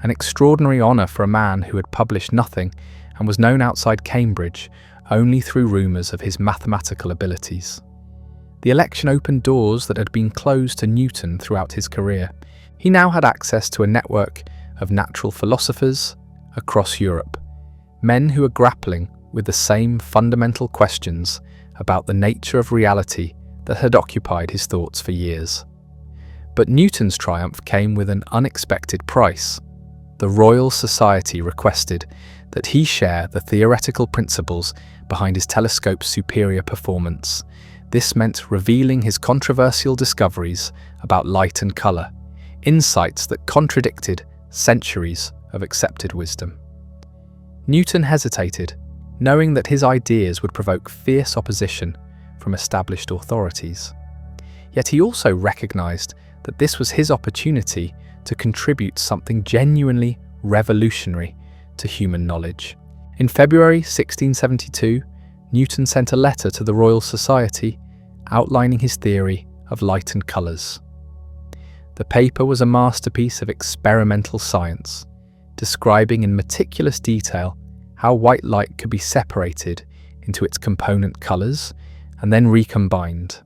an extraordinary honour for a man who had published nothing and was known outside Cambridge only through rumours of his mathematical abilities. The election opened doors that had been closed to Newton throughout his career. He now had access to a network of natural philosophers across Europe, men who were grappling with the same fundamental questions about the nature of reality that had occupied his thoughts for years. But Newton's triumph came with an unexpected price. The Royal Society requested that he share the theoretical principles behind his telescope's superior performance. This meant revealing his controversial discoveries about light and colour, insights that contradicted centuries of accepted wisdom. Newton hesitated, knowing that his ideas would provoke fierce opposition from established authorities. Yet he also recognised that this was his opportunity to contribute something genuinely revolutionary to human knowledge. In February 1672, Newton sent a letter to the Royal Society outlining his theory of light and colours. The paper was a masterpiece of experimental science, describing in meticulous detail how white light could be separated into its component colours and then recombined.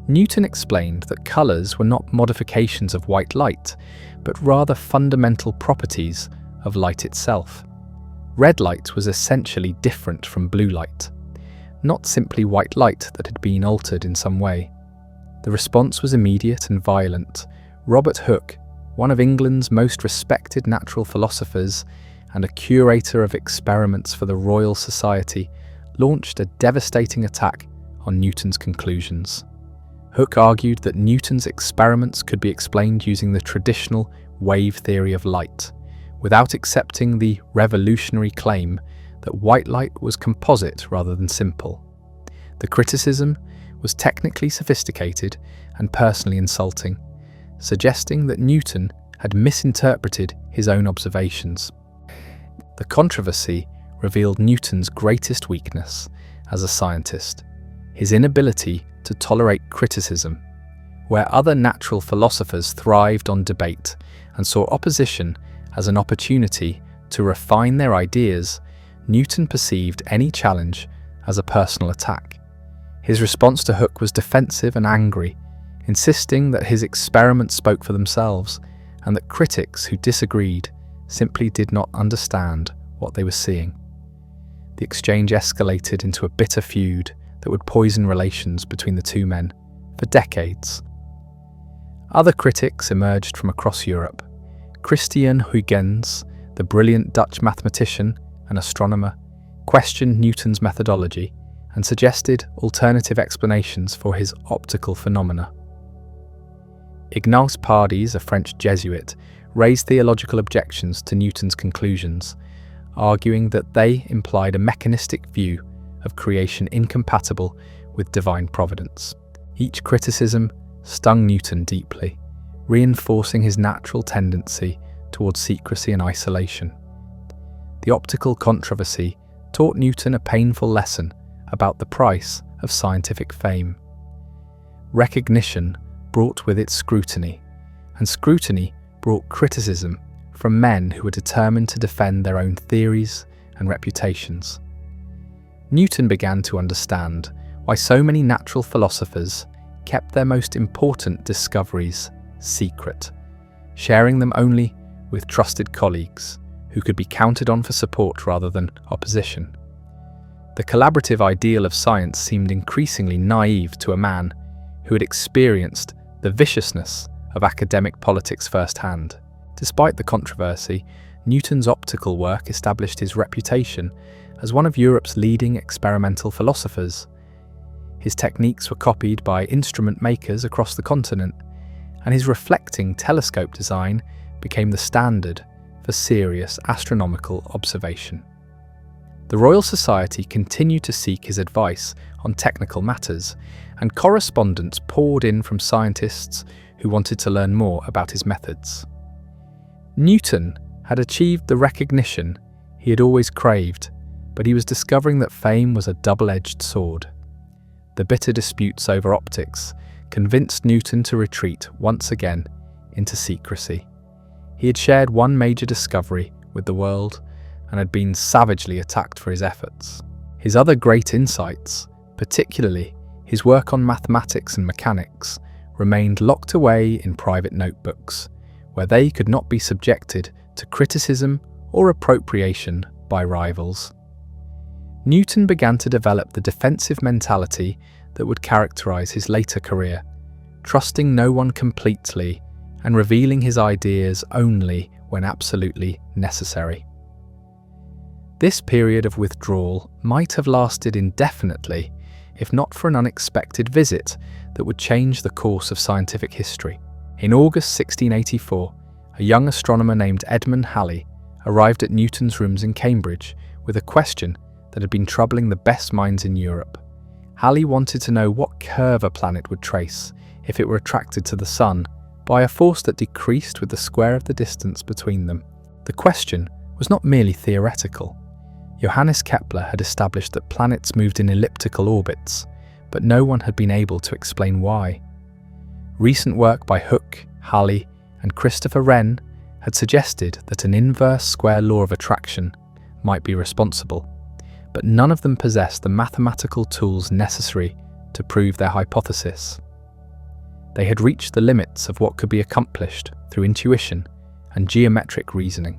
Newton explained that colours were not modifications of white light, but rather fundamental properties of light itself. Red light was essentially different from blue light, not simply white light that had been altered in some way. The response was immediate and violent. Robert Hooke, one of England's most respected natural philosophers and a curator of experiments for the Royal Society, launched a devastating attack on Newton's conclusions. Hooke argued that Newton's experiments could be explained using the traditional wave theory of light, without accepting the revolutionary claim that white light was composite rather than simple. The criticism was technically sophisticated and personally insulting, suggesting that Newton had misinterpreted his own observations. The controversy revealed Newton's greatest weakness as a scientist, his inability to tolerate criticism. Where other natural philosophers thrived on debate and saw opposition as an opportunity to refine their ideas, Newton perceived any challenge as a personal attack. His response to Hooke was defensive and angry, insisting that his experiments spoke for themselves and that critics who disagreed simply did not understand what they were seeing. The exchange escalated into a bitter feud that would poison relations between the two men for decades. Other critics emerged from across Europe. Christian Huygens, the brilliant Dutch mathematician and astronomer, questioned Newton's methodology and suggested alternative explanations for his optical phenomena. Ignace Pardis, a French Jesuit, raised theological objections to Newton's conclusions, arguing that they implied a mechanistic view of creation incompatible with divine providence. Each criticism stung Newton deeply, reinforcing his natural tendency towards secrecy and isolation. The optical controversy taught Newton a painful lesson about the price of scientific fame. Recognition brought with it scrutiny, and scrutiny brought criticism from men who were determined to defend their own theories and reputations. Newton began to understand why so many natural philosophers kept their most important discoveries secret, sharing them only with trusted colleagues who could be counted on for support rather than opposition. The collaborative ideal of science seemed increasingly naive to a man who had experienced the viciousness of academic politics firsthand. Despite the controversy, Newton's optical work established his reputation as one of Europe's leading experimental philosophers. His techniques were copied by instrument makers across the continent, and his reflecting telescope design became the standard for serious astronomical observation. The Royal Society continued to seek his advice on technical matters, and correspondence poured in from scientists who wanted to learn more about his methods. Newton had achieved the recognition he had always craved, but he was discovering that fame was a double-edged sword. The bitter disputes over optics convinced Newton to retreat once again into secrecy. He had shared one major discovery with the world and had been savagely attacked for his efforts. His other great insights, particularly his work on mathematics and mechanics, remained locked away in private notebooks, where they could not be subjected to criticism or appropriation by rivals. Newton began to develop the defensive mentality that would characterize his later career, trusting no one completely and revealing his ideas only when absolutely necessary. This period of withdrawal might have lasted indefinitely if not for an unexpected visit that would change the course of scientific history. In August 1684, a young astronomer named Edmund Halley arrived at Newton's rooms in Cambridge with a question that had been troubling the best minds in Europe. Halley wanted to know what curve a planet would trace if it were attracted to the Sun by a force that decreased with the square of the distance between them. The question was not merely theoretical. Johannes Kepler had established that planets moved in elliptical orbits, but no one had been able to explain why. Recent work by Hooke, Halley, and Christopher Wren had suggested that an inverse square law of attraction might be responsible, but none of them possessed the mathematical tools necessary to prove their hypothesis. They had reached the limits of what could be accomplished through intuition and geometric reasoning.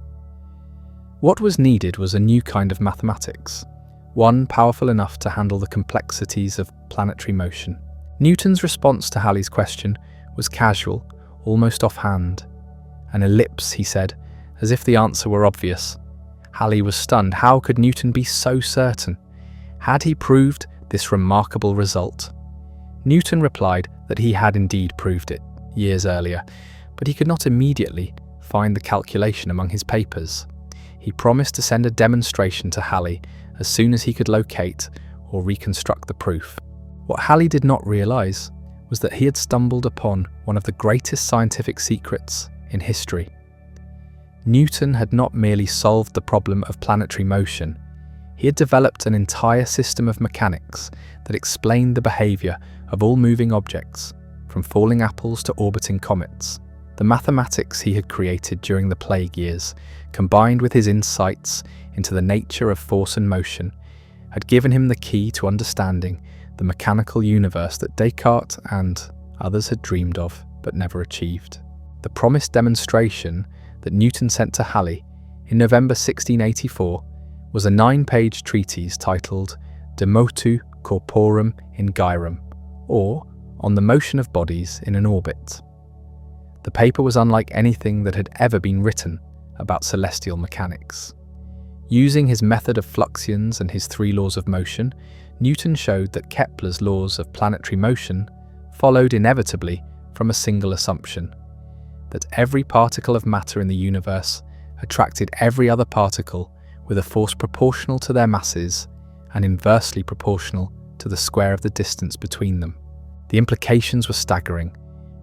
What was needed was a new kind of mathematics, one powerful enough to handle the complexities of planetary motion. Newton's response to Halley's question was casual, almost offhand. An ellipse, he said, as if the answer were obvious. Halley was stunned. How could Newton be so certain? Had he proved this remarkable result? Newton replied that he had indeed proved it years earlier, but he could not immediately find the calculation among his papers. He promised to send a demonstration to Halley as soon as he could locate or reconstruct the proof. What Halley did not realize was that he had stumbled upon one of the greatest scientific secrets in history. Newton had not merely solved the problem of planetary motion, he had developed an entire system of mechanics that explained the behavior of all moving objects, from falling apples to orbiting comets. The mathematics he had created during the plague years, combined with his insights into the nature of force and motion, had given him the key to understanding the mechanical universe that Descartes and others had dreamed of but never achieved. The promised demonstration that Newton sent to Halley in November 1684 was a 9-page treatise titled De Motu Corporum in Gyrum, or On the Motion of Bodies in an Orbit. The paper was unlike anything that had ever been written about celestial mechanics. Using his method of fluxions and his 3 laws of motion, Newton showed that Kepler's laws of planetary motion followed inevitably from a single assumption, that every particle of matter in the universe attracted every other particle with a force proportional to their masses and inversely proportional to the square of the distance between them. The implications were staggering.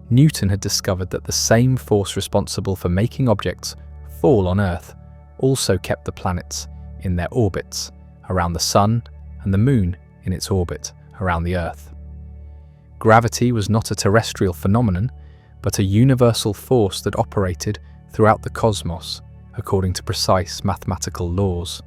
Newton had discovered that the same force responsible for making objects fall on Earth also kept the planets in their orbits around the Sun and the Moon in its orbit around the Earth. Gravity was not a terrestrial phenomenon, but a universal force that operated throughout the cosmos according to precise mathematical laws.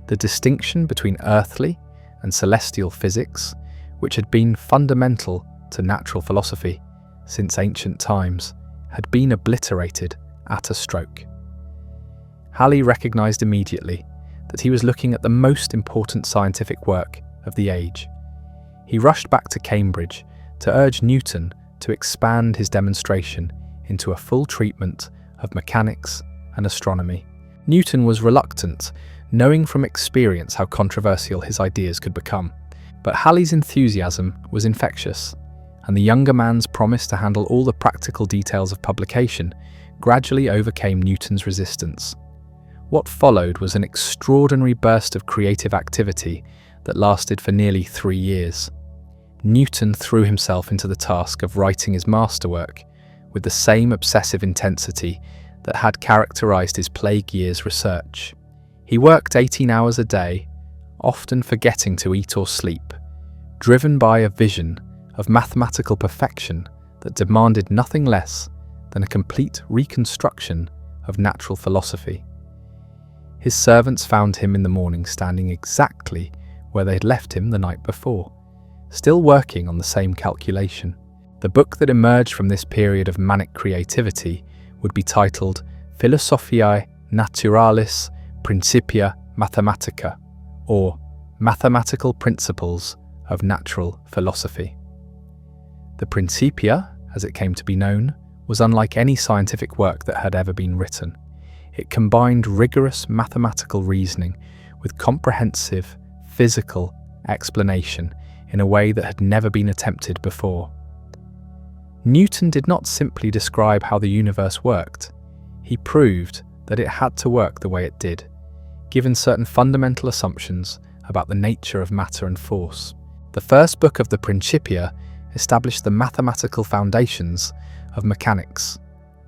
The distinction between earthly and celestial physics, which had been fundamental to natural philosophy since ancient times, had been obliterated at a stroke. Halley recognized immediately that he was looking at the most important scientific work of the age. He rushed back to Cambridge to urge Newton to expand his demonstration into a full treatment of mechanics and astronomy. Newton was reluctant, knowing from experience how controversial his ideas could become. But Halley's enthusiasm was infectious, and the younger man's promise to handle all the practical details of publication gradually overcame Newton's resistance. What followed was an extraordinary burst of creative activity that lasted for nearly 3 years. Newton threw himself into the task of writing his masterwork with the same obsessive intensity that had characterized his plague years' research. He worked 18 hours a day, often forgetting to eat or sleep, driven by a vision of mathematical perfection that demanded nothing less than a complete reconstruction of natural philosophy. His servants found him in the morning standing exactly where they had left him the night before, still working on the same calculation. The book that emerged from this period of manic creativity would be titled Philosophiae Naturalis Principia Mathematica, or Mathematical Principles of Natural Philosophy. The Principia, as it came to be known, was unlike any scientific work that had ever been written. It combined rigorous mathematical reasoning with comprehensive physical explanation in a way that had never been attempted before. Newton did not simply describe how the universe worked. He proved that it had to work the way it did, given certain fundamental assumptions about the nature of matter and force. The first book of the Principia established the mathematical foundations of mechanics,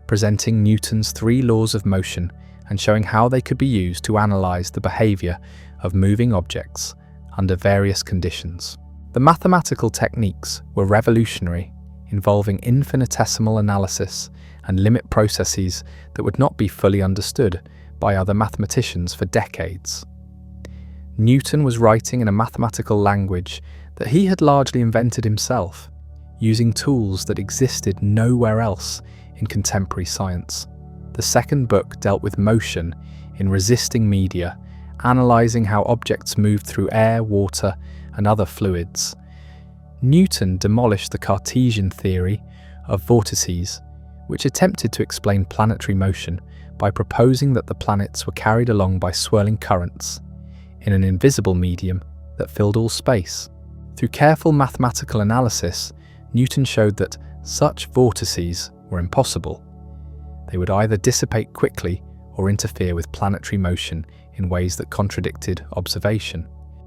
presenting Newton's 3 laws of motion and showing how they could be used to analyze the behavior of moving objects under various conditions. The mathematical techniques were revolutionary involving infinitesimal analysis and limit processes that would not be fully understood by other mathematicians for decades. Newton was writing in a mathematical language that he had largely invented himself, using tools that existed nowhere else in contemporary science. The second book dealt with motion in resisting media, analysing how objects moved through air, water, and other fluids. Newton demolished the Cartesian theory of vortices, which attempted to explain planetary motion by proposing that the planets were carried along by swirling currents in an invisible medium that filled all space. Through careful mathematical analysis, Newton showed that such vortices were impossible. They would either dissipate quickly or interfere with planetary motion in ways that contradicted observation.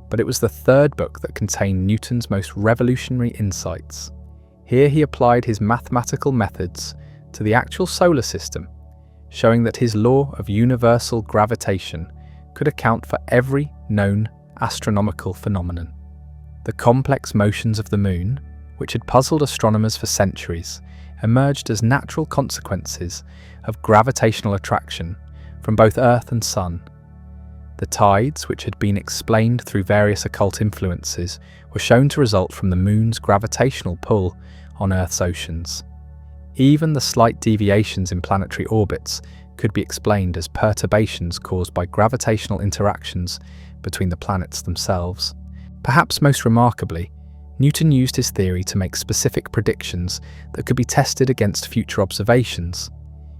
But it was the third book that contained Newton's most revolutionary insights. Here he applied his mathematical methods to the actual solar system, showing that his law of universal gravitation could account for every known astronomical phenomenon. The complex motions of the moon, which had puzzled astronomers for centuries, emerged as natural consequences of gravitational attraction from both Earth and Sun. The tides, which had been explained through various occult influences, were shown to result from the moon's gravitational pull on Earth's oceans. Even the slight deviations in planetary orbits could be explained as perturbations caused by gravitational interactions between the planets themselves. Perhaps most remarkably, Newton used his theory to make specific predictions that could be tested against future observations.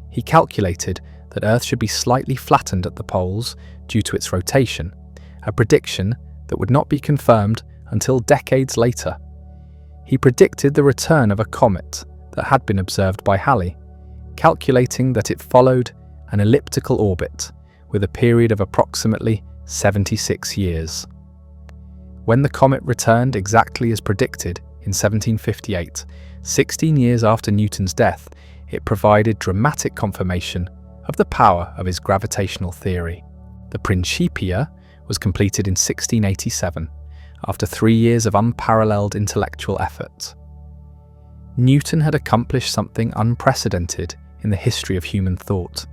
He calculated that Earth should be slightly flattened at the poles due to its rotation, a prediction that would not be confirmed until decades later. He predicted the return of a comet that had been observed by Halley, calculating that it followed an elliptical orbit with a period of approximately 76 years. When the comet returned exactly as predicted in 1758, 16 years after Newton's death, it provided dramatic confirmation of the power of his gravitational theory. The Principia was completed in 1687, after 3 years of unparalleled intellectual effort. Newton had accomplished something unprecedented in the history of human thought.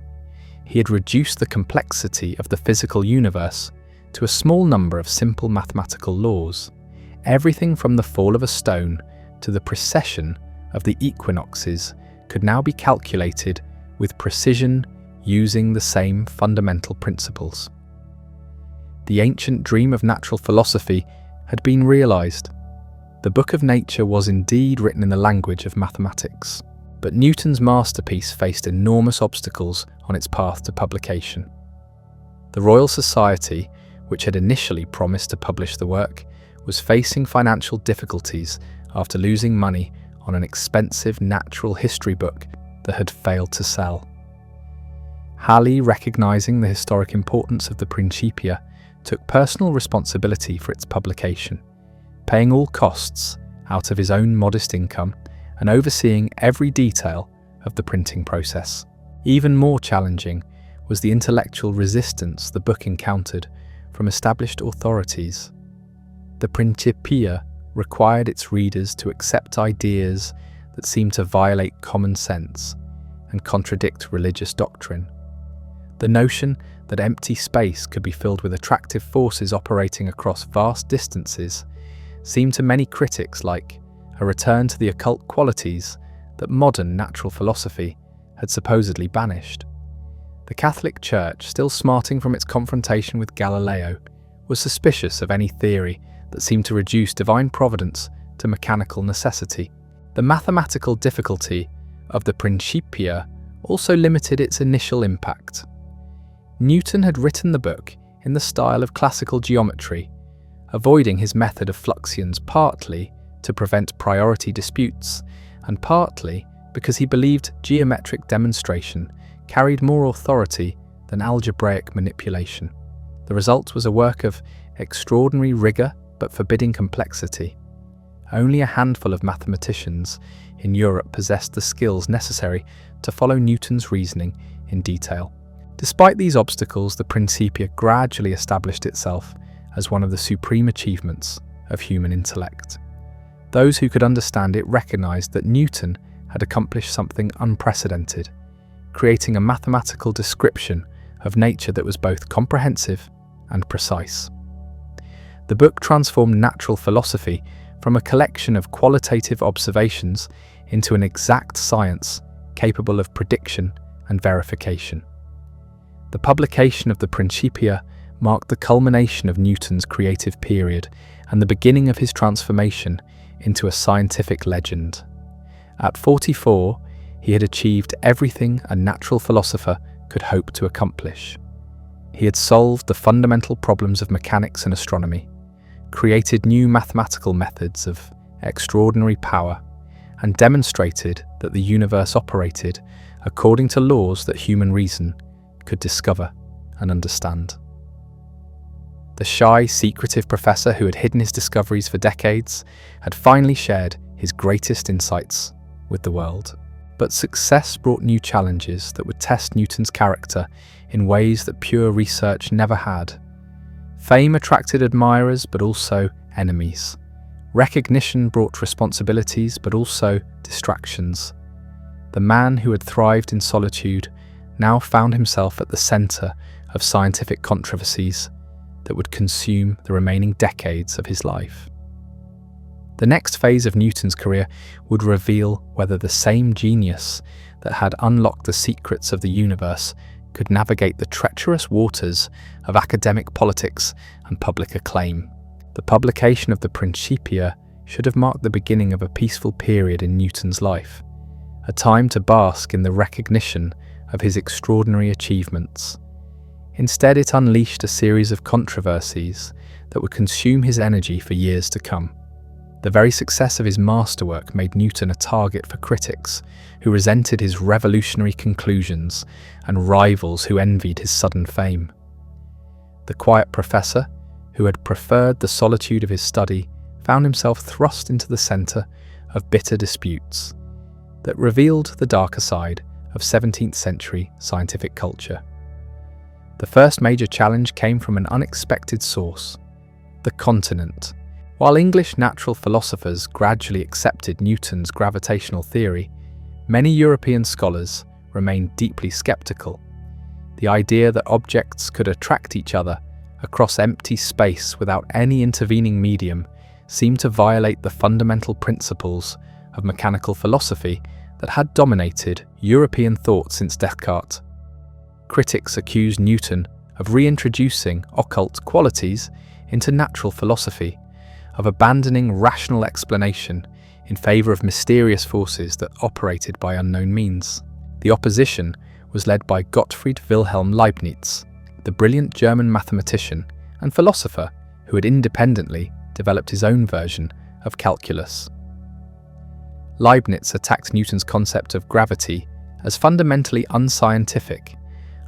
He had reduced the complexity of the physical universe to a small number of simple mathematical laws. Everything from the fall of a stone to the precession of the equinoxes could now be calculated with precision using the same fundamental principles. The ancient dream of natural philosophy had been realized. The book of nature was indeed written in the language of mathematics, but Newton's masterpiece faced enormous obstacles on its path to publication. The Royal Society, which had initially promised to publish the work, was facing financial difficulties after losing money on an expensive natural history book that had failed to sell. Halley, recognizing the historic importance of the Principia, took personal responsibility for its publication, paying all costs out of his own modest income and overseeing every detail of the printing process. Even more challenging was the intellectual resistance the book encountered from established authorities. The Principia required its readers to accept ideas that seemed to violate common sense and contradict religious doctrine. The notion that empty space could be filled with attractive forces operating across vast distances seemed to many critics like a return to the occult qualities that modern natural philosophy had supposedly banished. The Catholic Church, still smarting from its confrontation with Galileo, was suspicious of any theory that seemed to reduce divine providence to mechanical necessity. The mathematical difficulty of the Principia also limited its initial impact. Newton had written the book in the style of classical geometry, avoiding his method of fluxions partly to prevent priority disputes, and partly because he believed geometric demonstration carried more authority than algebraic manipulation. The result was a work of extraordinary rigour but forbidding complexity. Only a handful of mathematicians in Europe possessed the skills necessary to follow Newton's reasoning in detail. Despite these obstacles, the Principia gradually established itself as one of the supreme achievements of human intellect. Those who could understand it recognized that Newton had accomplished something unprecedented, creating a mathematical description of nature that was both comprehensive and precise. The book transformed natural philosophy from a collection of qualitative observations into an exact science capable of prediction and verification. The publication of the Principia marked the culmination of Newton's creative period and the beginning of his transformation into a scientific legend. At 44, he had achieved everything a natural philosopher could hope to accomplish. He had solved the fundamental problems of mechanics and astronomy, created new mathematical methods of extraordinary power, and demonstrated that the universe operated according to laws that human reason could discover and understand. The shy, secretive professor who had hidden his discoveries for decades had finally shared his greatest insights with the world. But success brought new challenges that would test Newton's character in ways that pure research never had. Fame attracted admirers, but also enemies. Recognition brought responsibilities, but also distractions. The man who had thrived in solitude now found himself at the center of scientific controversies that would consume the remaining decades of his life. The next phase of Newton's career would reveal whether the same genius that had unlocked the secrets of the universe could navigate the treacherous waters of academic politics and public acclaim. The publication of the Principia should have marked the beginning of a peaceful period in Newton's life, a time to bask in the recognition of his extraordinary achievements. Instead, it unleashed a series of controversies that would consume his energy for years to come. The very success of his masterwork made Newton a target for critics who resented his revolutionary conclusions and rivals who envied his sudden fame. The quiet professor, who had preferred the solitude of his study, found himself thrust into the center of bitter disputes that revealed the darker side of 17th century scientific culture. The first major challenge came from an unexpected source: the continent. While English natural philosophers gradually accepted Newton's gravitational theory, many European scholars remained deeply skeptical. The idea that objects could attract each other across empty space without any intervening medium seemed to violate the fundamental principles of mechanical philosophy that had dominated European thought since Descartes. Critics accused Newton of reintroducing occult qualities into natural philosophy, of abandoning rational explanation in favor of mysterious forces that operated by unknown means. The opposition was led by Gottfried Wilhelm Leibniz, the brilliant German mathematician and philosopher who had independently developed his own version of calculus. Leibniz attacked Newton's concept of gravity as fundamentally unscientific,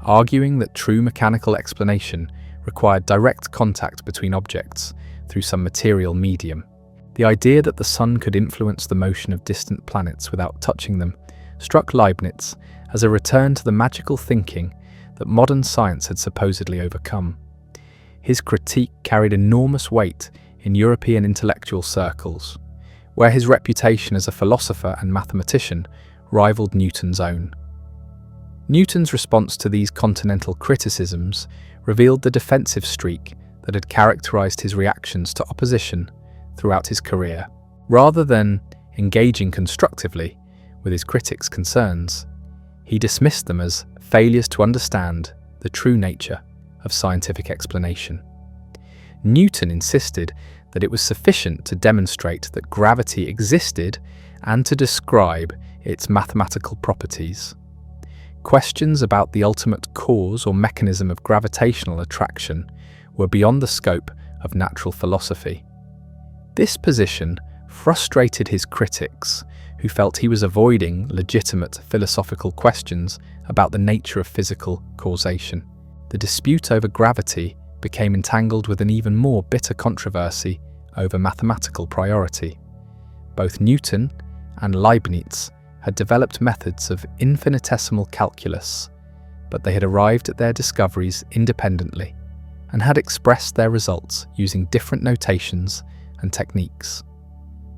arguing that true mechanical explanation required direct contact between objects through some material medium. The idea that the sun could influence the motion of distant planets without touching them struck Leibniz as a return to the magical thinking that modern science had supposedly overcome. His critique carried enormous weight in European intellectual circles, where his reputation as a philosopher and mathematician rivaled Newton's own. Newton's response to these continental criticisms revealed the defensive streak that had characterized his reactions to opposition throughout his career. Rather than engaging constructively with his critics' concerns, he dismissed them as failures to understand the true nature of scientific explanation. Newton insisted that it was sufficient to demonstrate that gravity existed and to describe its mathematical properties. Questions about the ultimate cause or mechanism of gravitational attraction were beyond the scope of natural philosophy. This position frustrated his critics, who felt he was avoiding legitimate philosophical questions about the nature of physical causation. The dispute over gravity became entangled with an even more bitter controversy over mathematical priority. Both Newton and Leibniz had developed methods of infinitesimal calculus, but they had arrived at their discoveries independently and had expressed their results using different notations and techniques.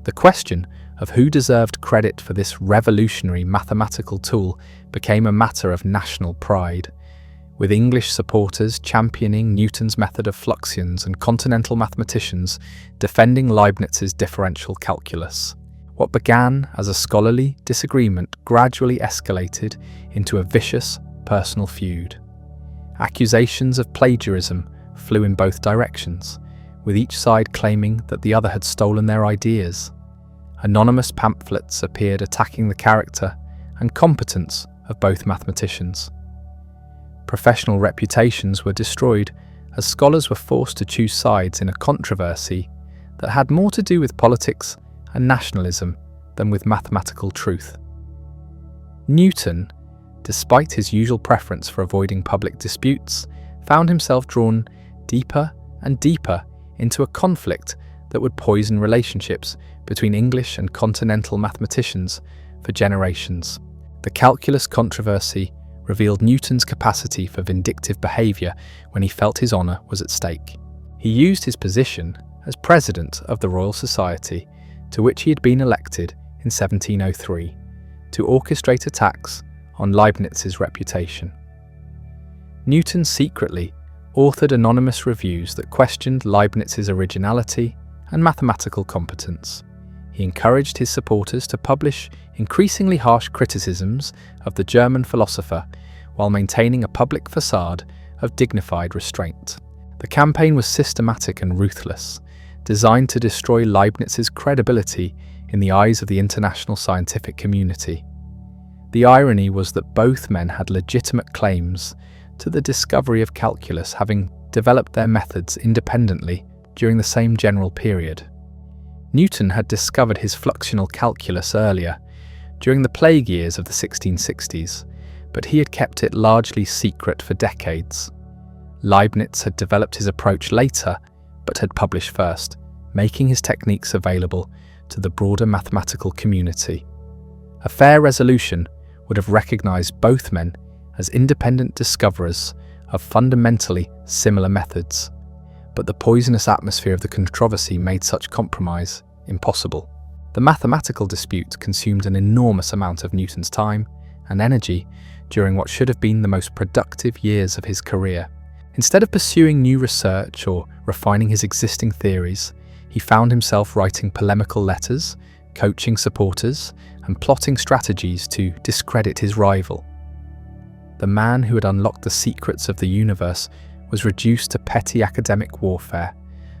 The question of who deserved credit for this revolutionary mathematical tool became a matter of national pride, with English supporters championing Newton's method of fluxions and Continental mathematicians defending Leibniz's differential calculus. What began as a scholarly disagreement gradually escalated into a vicious personal feud. Accusations of plagiarism flew in both directions, with each side claiming that the other had stolen their ideas. Anonymous pamphlets appeared attacking the character and competence of both mathematicians. Professional reputations were destroyed as scholars were forced to choose sides in a controversy that had more to do with politics and nationalism than with mathematical truth. Newton, despite his usual preference for avoiding public disputes, found himself drawn deeper and deeper into a conflict that would poison relationships between English and Continental mathematicians for generations. The calculus controversy revealed Newton's capacity for vindictive behaviour when he felt his honour was at stake. He used his position as president of the Royal Society, to which he had been elected in 1703, to orchestrate attacks on Leibniz's reputation. Newton secretly authored anonymous reviews that questioned Leibniz's originality and mathematical competence. He encouraged his supporters to publish increasingly harsh criticisms of the German philosopher while maintaining a public facade of dignified restraint. The campaign was systematic and ruthless, designed to destroy Leibniz's credibility in the eyes of the international scientific community. The irony was that both men had legitimate claims to the discovery of calculus, having developed their methods independently during the same general period. Newton had discovered his fluxional calculus earlier, during the plague years of the 1660s, but he had kept it largely secret for decades. Leibniz had developed his approach later, but had published first, making his techniques available to the broader mathematical community. A fair resolution would have recognized both men as independent discoverers of fundamentally similar methods, but the poisonous atmosphere of the controversy made such compromise impossible. The mathematical dispute consumed an enormous amount of Newton's time and energy during what should have been the most productive years of his career. Instead of pursuing new research or refining his existing theories, he found himself writing polemical letters, coaching supporters, and plotting strategies to discredit his rival. The man who had unlocked the secrets of the universe was reduced to petty academic warfare,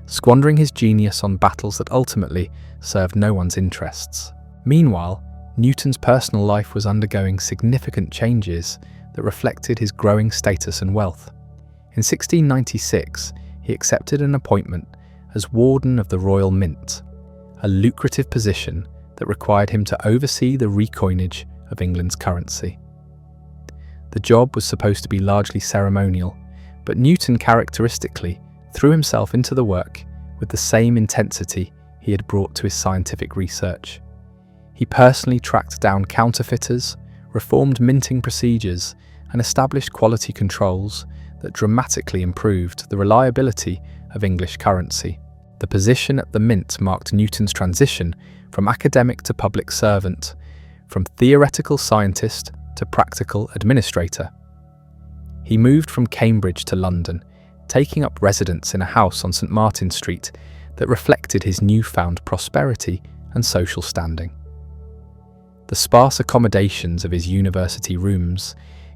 squandering his genius on battles that ultimately served no one's interests. Meanwhile, Newton's personal life was undergoing significant changes that reflected his growing status and wealth. In 1696, he accepted an appointment as Warden of the Royal Mint, a lucrative position that required him to oversee the recoinage of England's currency. The job was supposed to be largely ceremonial, but Newton characteristically threw himself into the work with the same intensity he had brought to his scientific research. He personally tracked down counterfeiters, reformed minting procedures, and established quality controls that dramatically improved the reliability of English currency. The position at the Mint marked Newton's transition from academic to public servant, from theoretical scientist to practical administrator. He moved from Cambridge to London, taking up residence in a house on St. Martin's Street that reflected his newfound prosperity and social standing. The sparse accommodations of his university rooms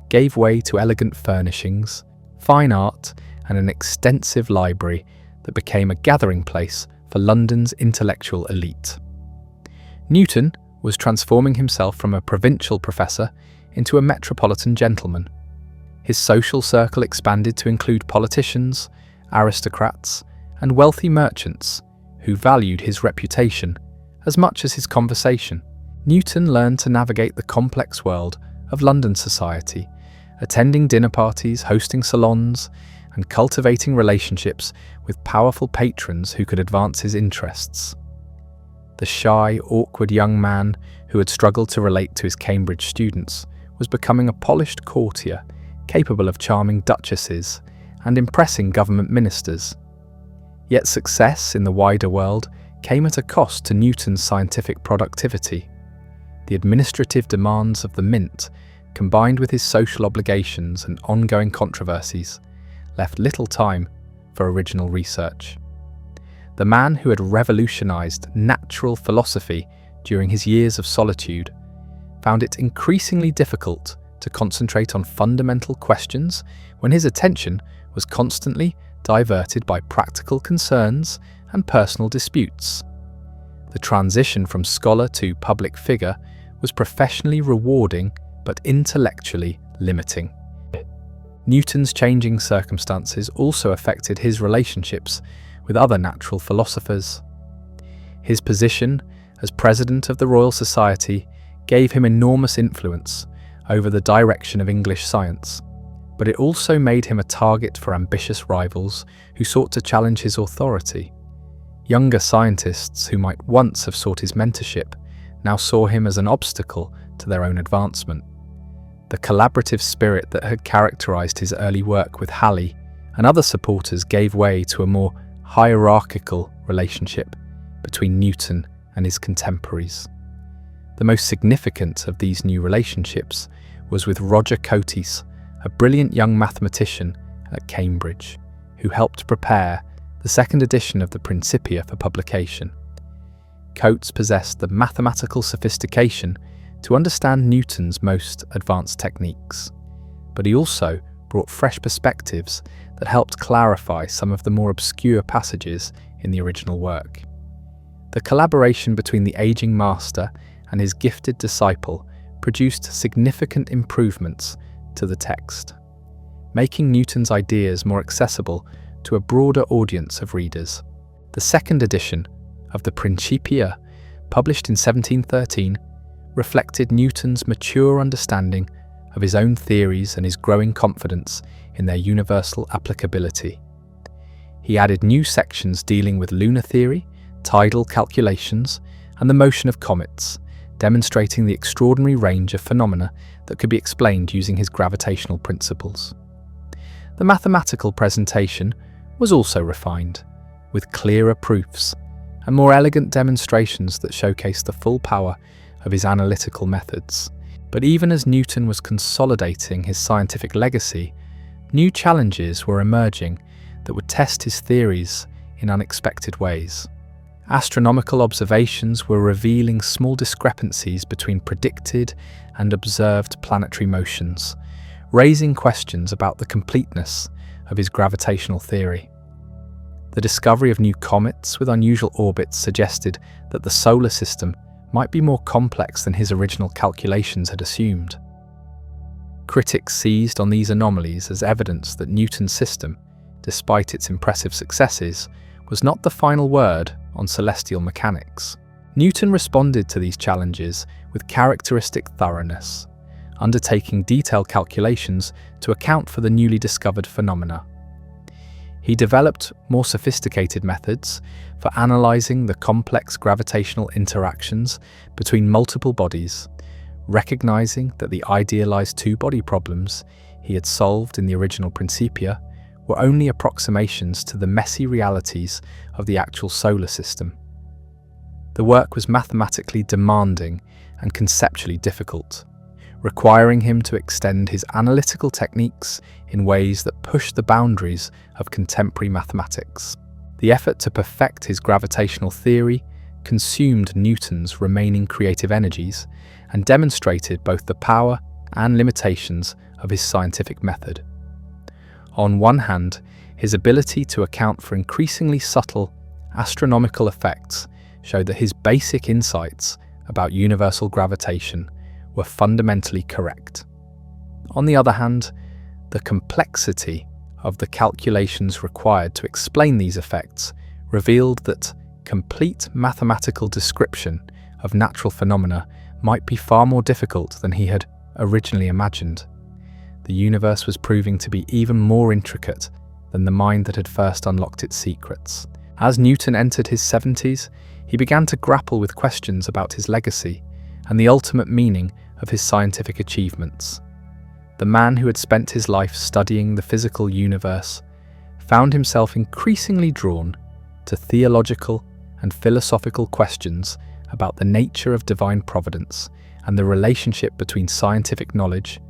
gave way to elegant furnishings, fine art, and an extensive library that became a gathering place for London's intellectual elite. Newton was transforming himself from a provincial professor into a metropolitan gentleman. His social circle expanded to include politicians, aristocrats, and wealthy merchants who valued his reputation as much as his conversation. Newton learned to navigate the complex world of London society, attending dinner parties, hosting salons, and cultivating relationships with powerful patrons who could advance his interests. The shy, awkward young man who had struggled to relate to his Cambridge students was becoming a polished courtier, capable of charming duchesses and impressing government ministers. Yet success in the wider world came at a cost to Newton's scientific productivity. The administrative demands of the mint, combined with his social obligations and ongoing controversies, left little time for original research. The man who had revolutionized natural philosophy during his years of solitude found it increasingly difficult to concentrate on fundamental questions when his attention was constantly diverted by practical concerns and personal disputes. The transition from scholar to public figure was professionally rewarding but intellectually limiting. Newton's changing circumstances also affected his relationships with other natural philosophers. His position as president of the Royal Society gave him enormous influence over the direction of English science, but it also made him a target for ambitious rivals who sought to challenge his authority. Younger scientists who might once have sought his mentorship now saw him as an obstacle to their own advancement. The collaborative spirit that had characterized his early work with Halley and other supporters gave way to a more hierarchical relationship between Newton and his contemporaries. The most significant of these new relationships was with Roger Cotes, a brilliant young mathematician at Cambridge, who helped prepare the second edition of the Principia for publication. Cotes possessed the mathematical sophistication to understand Newton's most advanced techniques, but he also brought fresh perspectives that helped clarify some of the more obscure passages in the original work. The collaboration between the aging master and his gifted disciple produced significant improvements to the text, making Newton's ideas more accessible to a broader audience of readers. The second edition of the Principia, published in 1713, reflected Newton's mature understanding of his own theories and his growing confidence in their universal applicability. He added new sections dealing with lunar theory, tidal calculations, and the motion of comets, demonstrating the extraordinary range of phenomena that could be explained using his gravitational principles. The mathematical presentation was also refined, with clearer proofs and more elegant demonstrations that showcased the full power of his analytical methods. But even as Newton was consolidating his scientific legacy, new challenges were emerging that would test his theories in unexpected ways. Astronomical observations were revealing small discrepancies between predicted and observed planetary motions, raising questions about the completeness of his gravitational theory. The discovery of new comets with unusual orbits suggested that the solar system might be more complex than his original calculations had assumed. Critics seized on these anomalies as evidence that Newton's system, despite its impressive successes, was not the final word on celestial mechanics. Newton responded to these challenges with characteristic thoroughness, undertaking detailed calculations to account for the newly discovered phenomena. He developed more sophisticated methods for analyzing the complex gravitational interactions between multiple bodies, recognizing that the idealized two-body problems he had solved in the original Principia were only approximations to the messy realities of the actual solar system. The work was mathematically demanding and conceptually difficult, requiring him to extend his analytical techniques in ways that pushed the boundaries of contemporary mathematics. The effort to perfect his gravitational theory consumed Newton's remaining creative energies and demonstrated both the power and limitations of his scientific method. On one hand, his ability to account for increasingly subtle astronomical effects showed that his basic insights about universal gravitation were fundamentally correct. On the other hand, the complexity of the calculations required to explain these effects revealed that complete mathematical description of natural phenomena might be far more difficult than he had originally imagined. The universe was proving to be even more intricate than the mind that had first unlocked its secrets. As Newton entered his 70s, he began to grapple with questions about his legacy and the ultimate meaning of his scientific achievements. The man who had spent his life studying the physical universe found himself increasingly drawn to theological and philosophical questions about the nature of divine providence and the relationship between scientific knowledge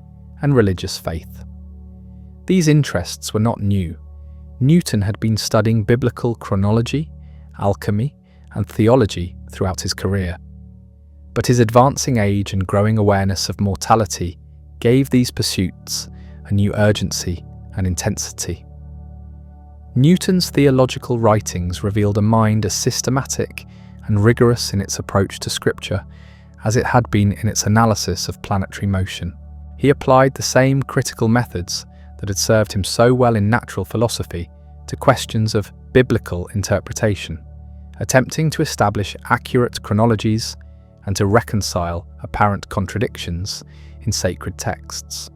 and religious faith. These interests were not new. Newton had been studying biblical chronology, alchemy, and theology throughout his career. But his advancing age and growing awareness of mortality gave these pursuits a new urgency and intensity. Newton's theological writings revealed a mind as systematic and rigorous in its approach to scripture as it had been in its analysis of planetary motion. He applied the same critical methods that had served him so well in natural philosophy to questions of biblical interpretation, attempting to establish accurate chronologies and to reconcile apparent contradictions in sacred texts.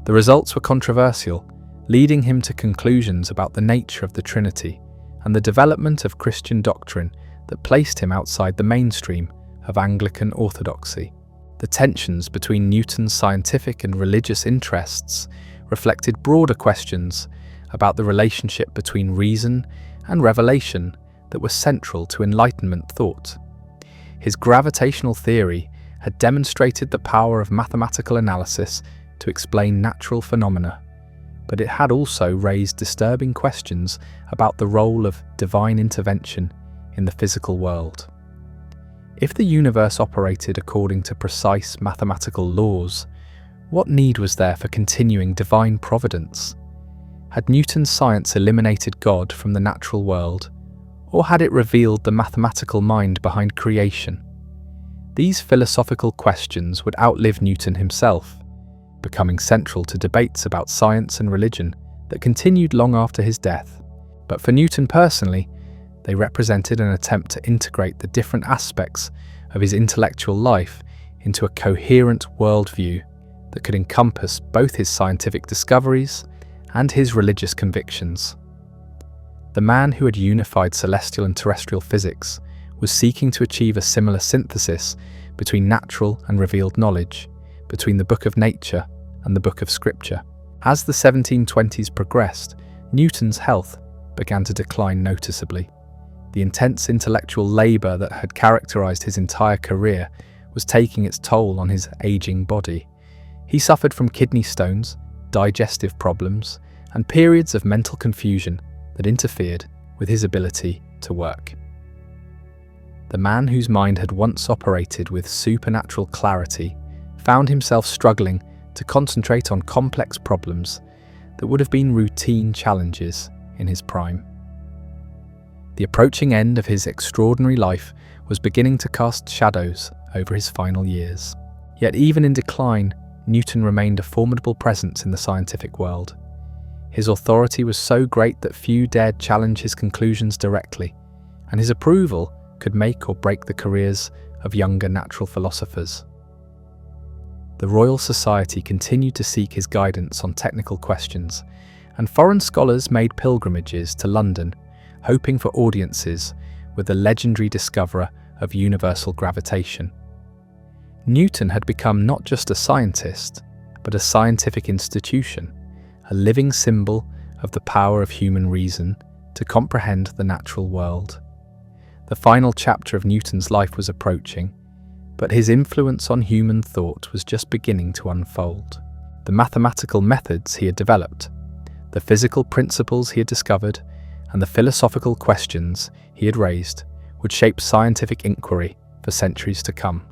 The results were controversial, leading him to conclusions about the nature of the Trinity and the development of Christian doctrine that placed him outside the mainstream of Anglican orthodoxy. The tensions between Newton's scientific and religious interests reflected broader questions about the relationship between reason and revelation that were central to Enlightenment thought. His gravitational theory had demonstrated the power of mathematical analysis to explain natural phenomena, but it had also raised disturbing questions about the role of divine intervention in the physical world. If the universe operated according to precise mathematical laws, what need was there for continuing divine providence? Had Newton's science eliminated God from the natural world, or had it revealed the mathematical mind behind creation? These philosophical questions would outlive Newton himself, becoming central to debates about science and religion that continued long after his death. But for Newton personally, they represented an attempt to integrate the different aspects of his intellectual life into a coherent worldview that could encompass both his scientific discoveries and his religious convictions. The man who had unified celestial and terrestrial physics was seeking to achieve a similar synthesis between natural and revealed knowledge, between the book of nature and the book of scripture. As the 1720s progressed, Newton's health began to decline noticeably. The intense intellectual labour that had characterised his entire career was taking its toll on his ageing body. He suffered from kidney stones, digestive problems, and periods of mental confusion that interfered with his ability to work. The man whose mind had once operated with supernatural clarity found himself struggling to concentrate on complex problems that would have been routine challenges in his prime. The approaching end of his extraordinary life was beginning to cast shadows over his final years. Yet even in decline, Newton remained a formidable presence in the scientific world. His authority was so great that few dared challenge his conclusions directly, and his approval could make or break the careers of younger natural philosophers. The Royal Society continued to seek his guidance on technical questions, and foreign scholars made pilgrimages to London, hoping for audiences with the legendary discoverer of universal gravitation. Newton had become not just a scientist, but a scientific institution, a living symbol of the power of human reason to comprehend the natural world. The final chapter of Newton's life was approaching, but his influence on human thought was just beginning to unfold. The mathematical methods he had developed, the physical principles he had discovered, and the philosophical questions he had raised would shape scientific inquiry for centuries to come.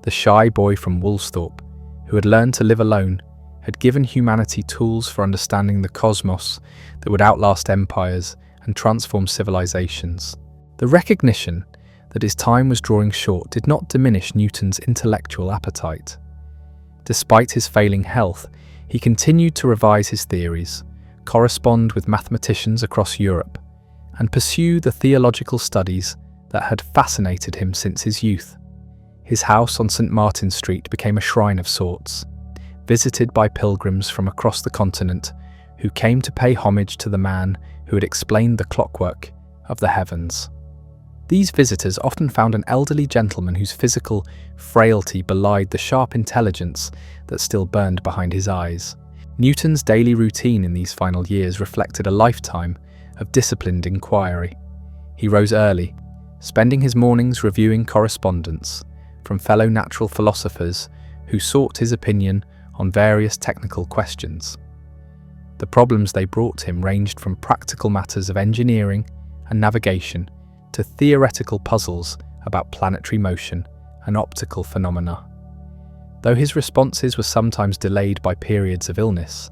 The shy boy from Woolsthorpe, who had learned to live alone, had given humanity tools for understanding the cosmos that would outlast empires and transform civilizations. The recognition that his time was drawing short did not diminish Newton's intellectual appetite. Despite his failing health, he continued to revise his theories, correspond with mathematicians across Europe, and pursue the theological studies that had fascinated him since his youth. His house on St. Martin's Street became a shrine of sorts, visited by pilgrims from across the continent who came to pay homage to the man who had explained the clockwork of the heavens. These visitors often found an elderly gentleman whose physical frailty belied the sharp intelligence that still burned behind his eyes. Newton's daily routine in these final years reflected a lifetime of disciplined inquiry. He rose early, spending his mornings reviewing correspondence from fellow natural philosophers who sought his opinion on various technical questions. The problems they brought him ranged from practical matters of engineering and navigation to theoretical puzzles about planetary motion and optical phenomena. Though his responses were sometimes delayed by periods of illness,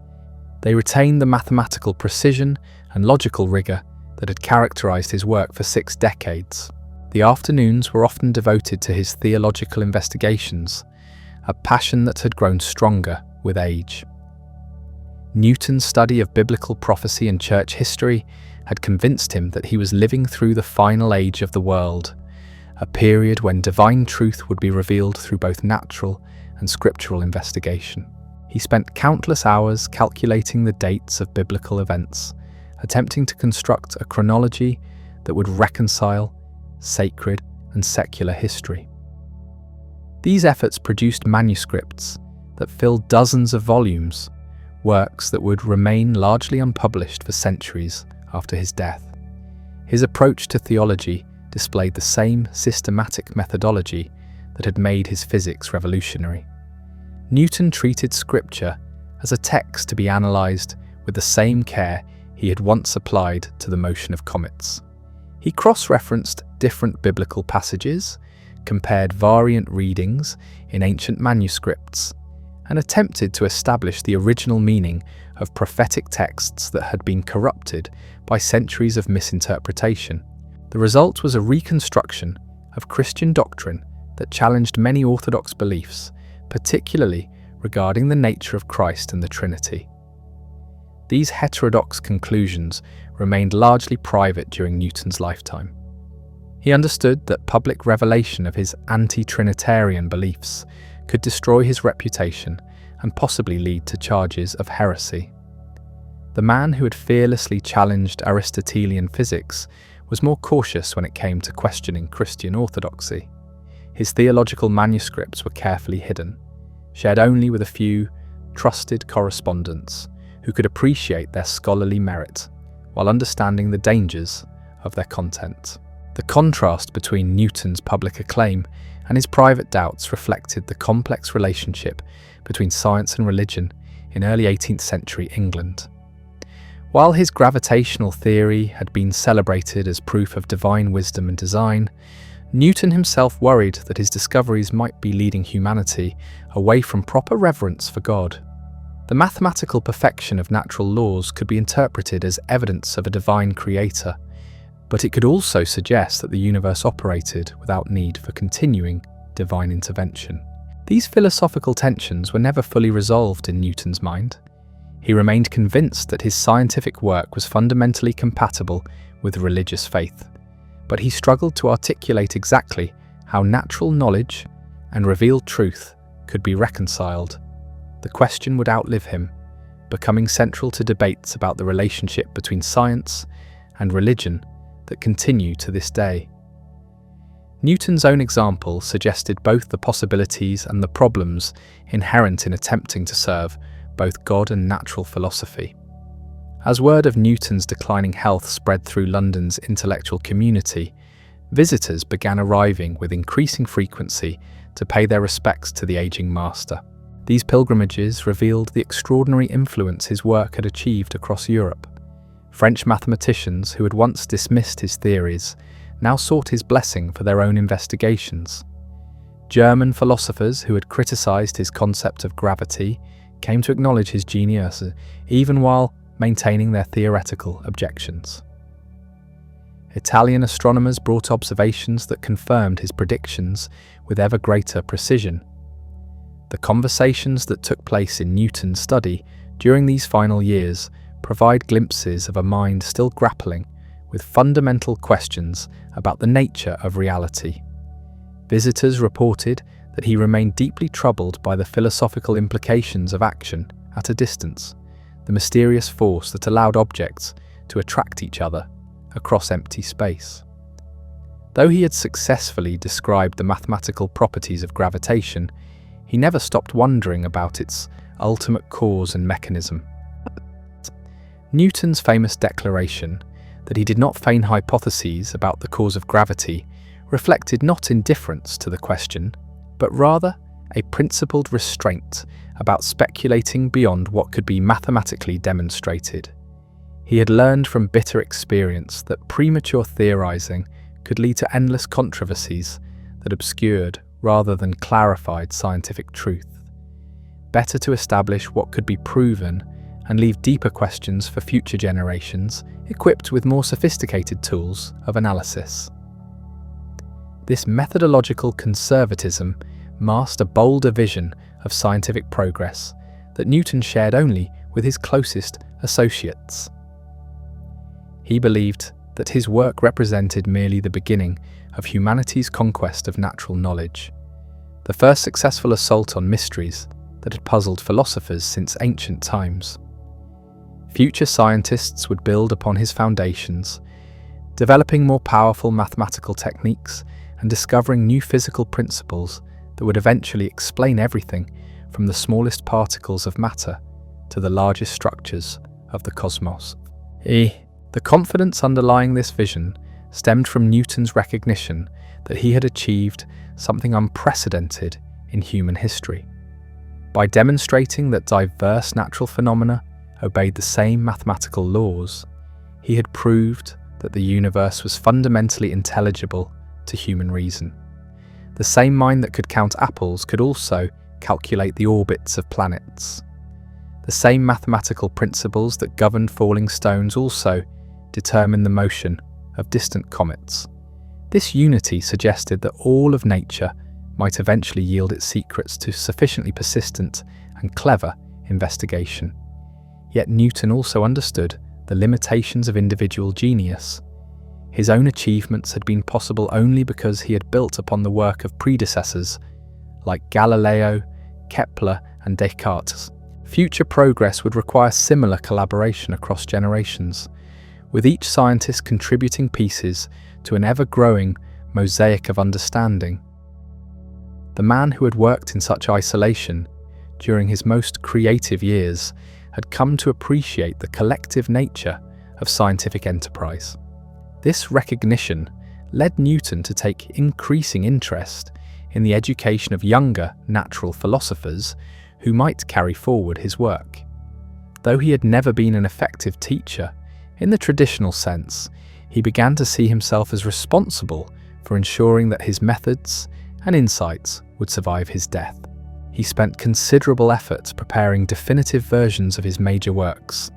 they retained the mathematical precision and logical rigour that had characterised his work for 6 decades. The afternoons were often devoted to his theological investigations, a passion that had grown stronger with age. Newton's study of biblical prophecy and church history had convinced him that he was living through the final age of the world, a period when divine truth would be revealed through both natural and scriptural investigation. He spent countless hours calculating the dates of biblical events, attempting to construct a chronology that would reconcile sacred and secular history. These efforts produced manuscripts that filled dozens of volumes, works that would remain largely unpublished for centuries after his death. His approach to theology displayed the same systematic methodology that had made his physics revolutionary. Newton treated scripture as a text to be analysed with the same care he had once applied to the motion of comets. He cross-referenced different biblical passages, compared variant readings in ancient manuscripts, and attempted to establish the original meaning of prophetic texts that had been corrupted by centuries of misinterpretation. The result was a reconstruction of Christian doctrine that challenged many orthodox beliefs, particularly regarding the nature of Christ and the Trinity. These heterodox conclusions remained largely private during Newton's lifetime. He understood that public revelation of his anti-Trinitarian beliefs could destroy his reputation and possibly lead to charges of heresy. The man who had fearlessly challenged Aristotelian physics was more cautious when it came to questioning Christian orthodoxy. His theological manuscripts were carefully hidden, shared only with a few trusted correspondents who could appreciate their scholarly merit while understanding the dangers of their content. The contrast between Newton's public acclaim and his private doubts reflected the complex relationship between science and religion in early 18th century England. While his gravitational theory had been celebrated as proof of divine wisdom and design, Newton himself worried that his discoveries might be leading humanity away from proper reverence for God. The mathematical perfection of natural laws could be interpreted as evidence of a divine creator, but it could also suggest that the universe operated without need for continuing divine intervention. These philosophical tensions were never fully resolved in Newton's mind. He remained convinced that his scientific work was fundamentally compatible with religious faith, but he struggled to articulate exactly how natural knowledge and revealed truth could be reconciled. The question would outlive him, becoming central to debates about the relationship between science and religion that continue to this day. Newton's own example suggested both the possibilities and the problems inherent in attempting to serve both God and natural philosophy. As word of Newton's declining health spread through London's intellectual community, visitors began arriving with increasing frequency to pay their respects to the aging master. These pilgrimages revealed the extraordinary influence his work had achieved across Europe. French mathematicians who had once dismissed his theories now sought his blessing for their own investigations. German philosophers who had criticized his concept of gravity came to acknowledge his genius, even while maintaining their theoretical objections. Italian astronomers brought observations that confirmed his predictions with ever greater precision. The conversations that took place in Newton's study during these final years provide glimpses of a mind still grappling with fundamental questions about the nature of reality. Visitors reported that he remained deeply troubled by the philosophical implications of action at a distance, the mysterious force that allowed objects to attract each other across empty space. Though he had successfully described the mathematical properties of gravitation, he never stopped wondering about its ultimate cause and mechanism. Newton's famous declaration that he did not feign hypotheses about the cause of gravity reflected not indifference to the question, but rather a principled restraint about speculating beyond what could be mathematically demonstrated. He had learned from bitter experience that premature theorizing could lead to endless controversies that obscured rather than clarified scientific truth. Better to establish what could be proven and leave deeper questions for future generations equipped with more sophisticated tools of analysis. This methodological conservatism masked a bolder vision of scientific progress that Newton shared only with his closest associates. He believed that his work represented merely the beginning of humanity's conquest of natural knowledge, the first successful assault on mysteries that had puzzled philosophers since ancient times. Future scientists would build upon his foundations, developing more powerful mathematical techniques and discovering new physical principles that would eventually explain everything from the smallest particles of matter to the largest structures of the cosmos. The confidence underlying this vision stemmed from Newton's recognition that he had achieved something unprecedented in human history. By demonstrating that diverse natural phenomena obeyed the same mathematical laws, he had proved that the universe was fundamentally intelligible to human reason. The same mind that could count apples could also calculate the orbits of planets. The same mathematical principles that governed falling stones also determined the motion of distant comets. This unity suggested that all of nature might eventually yield its secrets to sufficiently persistent and clever investigation. Yet Newton also understood the limitations of individual genius. His own achievements had been possible only because he had built upon the work of predecessors like Galileo, Kepler, and Descartes. Future progress would require similar collaboration across generations, with each scientist contributing pieces to an ever-growing mosaic of understanding. The man who had worked in such isolation during his most creative years had come to appreciate the collective nature of scientific enterprise. This recognition led Newton to take increasing interest in the education of younger natural philosophers who might carry forward his work. Though he had never been an effective teacher, in the traditional sense, he began to see himself as responsible for ensuring that his methods and insights would survive his death. He spent considerable effort preparing definitive versions of his major works,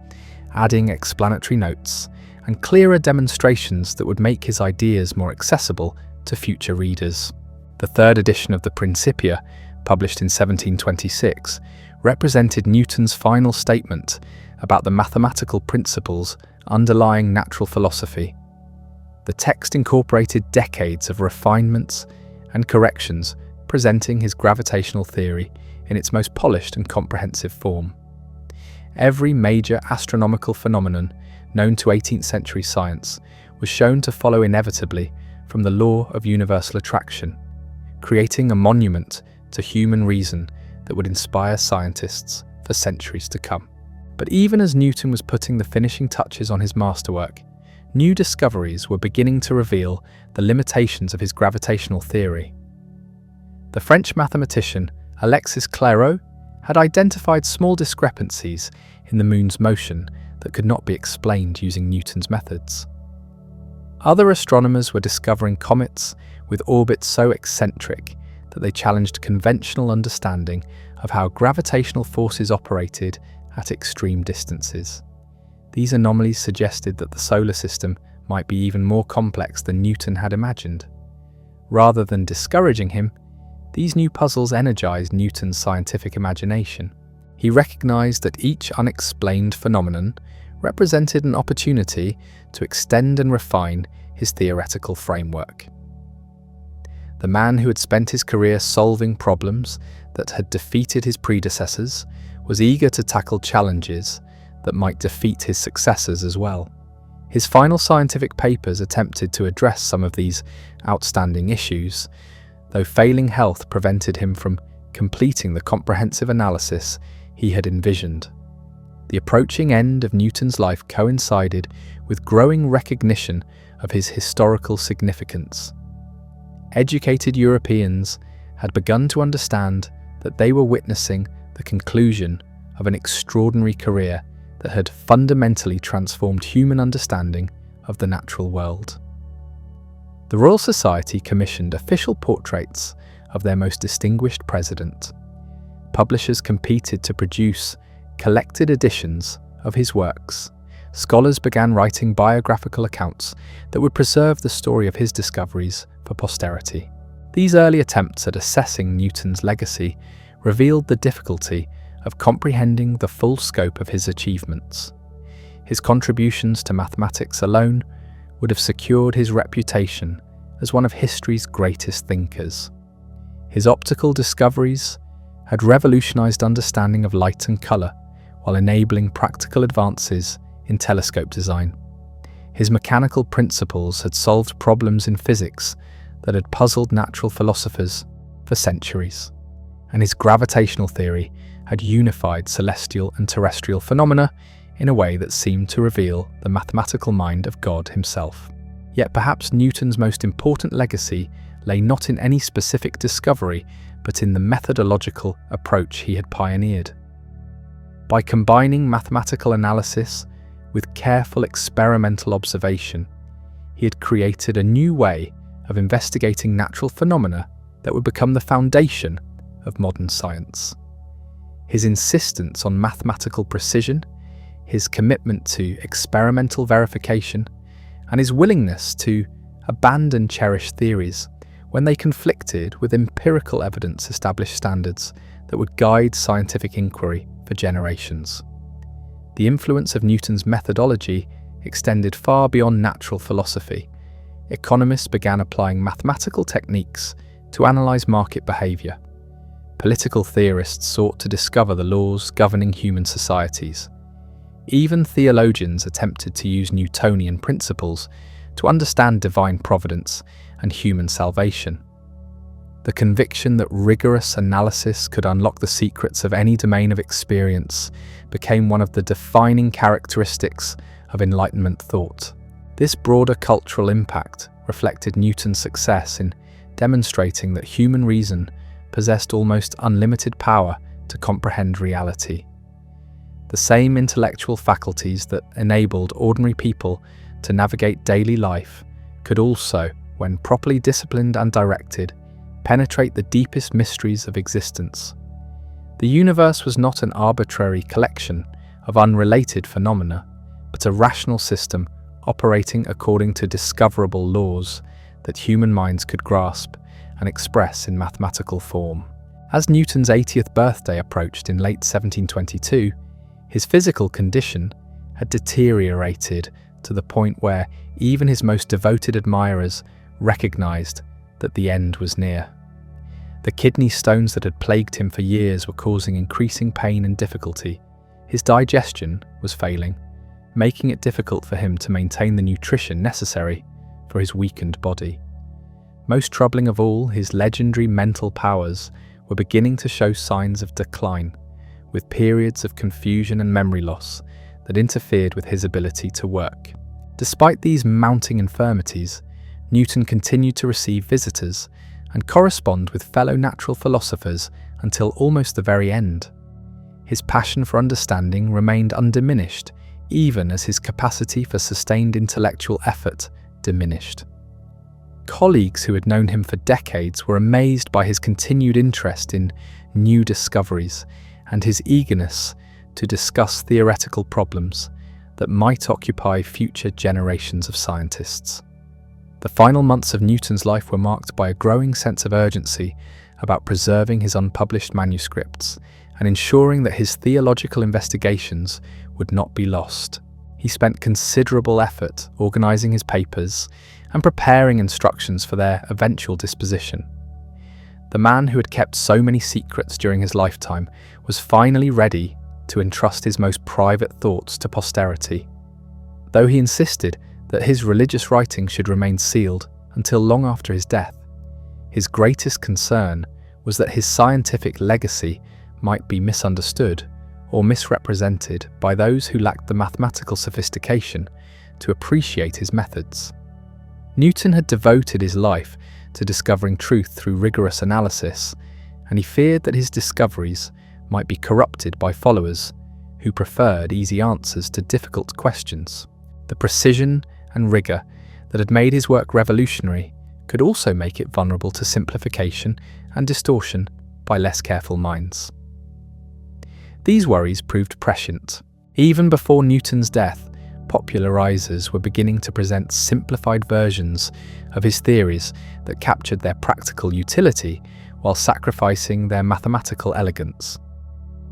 adding explanatory notes and clearer demonstrations that would make his ideas more accessible to future readers. The third edition of the Principia, published in 1726, represented Newton's final statement about the mathematical principles underlying natural philosophy. The text incorporated decades of refinements and corrections, presenting his gravitational theory in its most polished and comprehensive form. Every major astronomical phenomenon known to 18th century science was shown to follow inevitably from the law of universal attraction, creating a monument to human reason that would inspire scientists for centuries to come. But even as Newton was putting the finishing touches on his masterwork, new discoveries were beginning to reveal the limitations of his gravitational theory. The French mathematician Alexis Clairaut had identified small discrepancies in the moon's motion that could not be explained using Newton's methods. Other astronomers were discovering comets with orbits so eccentric that they challenged conventional understanding of how gravitational forces operated at extreme distances. These anomalies suggested that the solar system might be even more complex than Newton had imagined. Rather than discouraging him, these new puzzles energized Newton's scientific imagination. He recognized that each unexplained phenomenon represented an opportunity to extend and refine his theoretical framework. The man who had spent his career solving problems that had defeated his predecessors was eager to tackle challenges that might defeat his successors as well. His final scientific papers attempted to address some of these outstanding issues, though failing health prevented him from completing the comprehensive analysis he had envisioned. The approaching end of Newton's life coincided with growing recognition of his historical significance. Educated Europeans had begun to understand that they were witnessing the conclusion of an extraordinary career that had fundamentally transformed human understanding of the natural world. The Royal Society commissioned official portraits of their most distinguished president. Publishers competed to produce collected editions of his works. Scholars began writing biographical accounts that would preserve the story of his discoveries for posterity. These early attempts at assessing Newton's legacy revealed the difficulty of comprehending the full scope of his achievements. His contributions to mathematics alone would have secured his reputation as one of history's greatest thinkers. His optical discoveries had revolutionized understanding of light and color while enabling practical advances in telescope design. His mechanical principles had solved problems in physics that had puzzled natural philosophers for centuries, and his gravitational theory had unified celestial and terrestrial phenomena in a way that seemed to reveal the mathematical mind of God himself. Yet perhaps Newton's most important legacy lay not in any specific discovery, but in the methodological approach he had pioneered. By combining mathematical analysis with careful experimental observation, he had created a new way of investigating natural phenomena that would become the foundation of modern science. His insistence on mathematical precision, his commitment to experimental verification, and his willingness to abandon cherished theories when they conflicted with empirical evidence established standards that would guide scientific inquiry for generations. The influence of Newton's methodology extended far beyond natural philosophy. Economists began applying mathematical techniques to analyze market behavior. Political theorists sought to discover the laws governing human societies. Even theologians attempted to use Newtonian principles to understand divine providence and human salvation. The conviction that rigorous analysis could unlock the secrets of any domain of experience became one of the defining characteristics of Enlightenment thought. This broader cultural impact reflected Newton's success in demonstrating that human reason possessed almost unlimited power to comprehend reality. The same intellectual faculties that enabled ordinary people to navigate daily life could also, when properly disciplined and directed, penetrate the deepest mysteries of existence. The universe was not an arbitrary collection of unrelated phenomena, but a rational system operating according to discoverable laws that human minds could grasp and express in mathematical form. As Newton's 80th birthday approached in late 1722, his physical condition had deteriorated to the point where even his most devoted admirers recognized that the end was near. The kidney stones that had plagued him for years were causing increasing pain and difficulty. His digestion was failing, making it difficult for him to maintain the nutrition necessary for his weakened body. Most troubling of all, his legendary mental powers were beginning to show signs of decline, with periods of confusion and memory loss that interfered with his ability to work. Despite these mounting infirmities, Newton continued to receive visitors and correspond with fellow natural philosophers until almost the very end. His passion for understanding remained undiminished, even as his capacity for sustained intellectual effort diminished. Colleagues who had known him for decades were amazed by his continued interest in new discoveries and his eagerness to discuss theoretical problems that might occupy future generations of scientists. The final months of Newton's life were marked by a growing sense of urgency about preserving his unpublished manuscripts and ensuring that his theological investigations would not be lost. He spent considerable effort organizing his papers and preparing instructions for their eventual disposition. The man who had kept so many secrets during his lifetime was finally ready to entrust his most private thoughts to posterity. Though he insisted that his religious writings should remain sealed until long after his death, his greatest concern was that his scientific legacy might be misunderstood or misrepresented by those who lacked the mathematical sophistication to appreciate his methods. Newton had devoted his life to discovering truth through rigorous analysis, and he feared that his discoveries might be corrupted by followers who preferred easy answers to difficult questions. The precision and rigour that had made his work revolutionary could also make it vulnerable to simplification and distortion by less careful minds. These worries proved prescient. Even before Newton's death, popularizers were beginning to present simplified versions of his theories that captured their practical utility while sacrificing their mathematical elegance.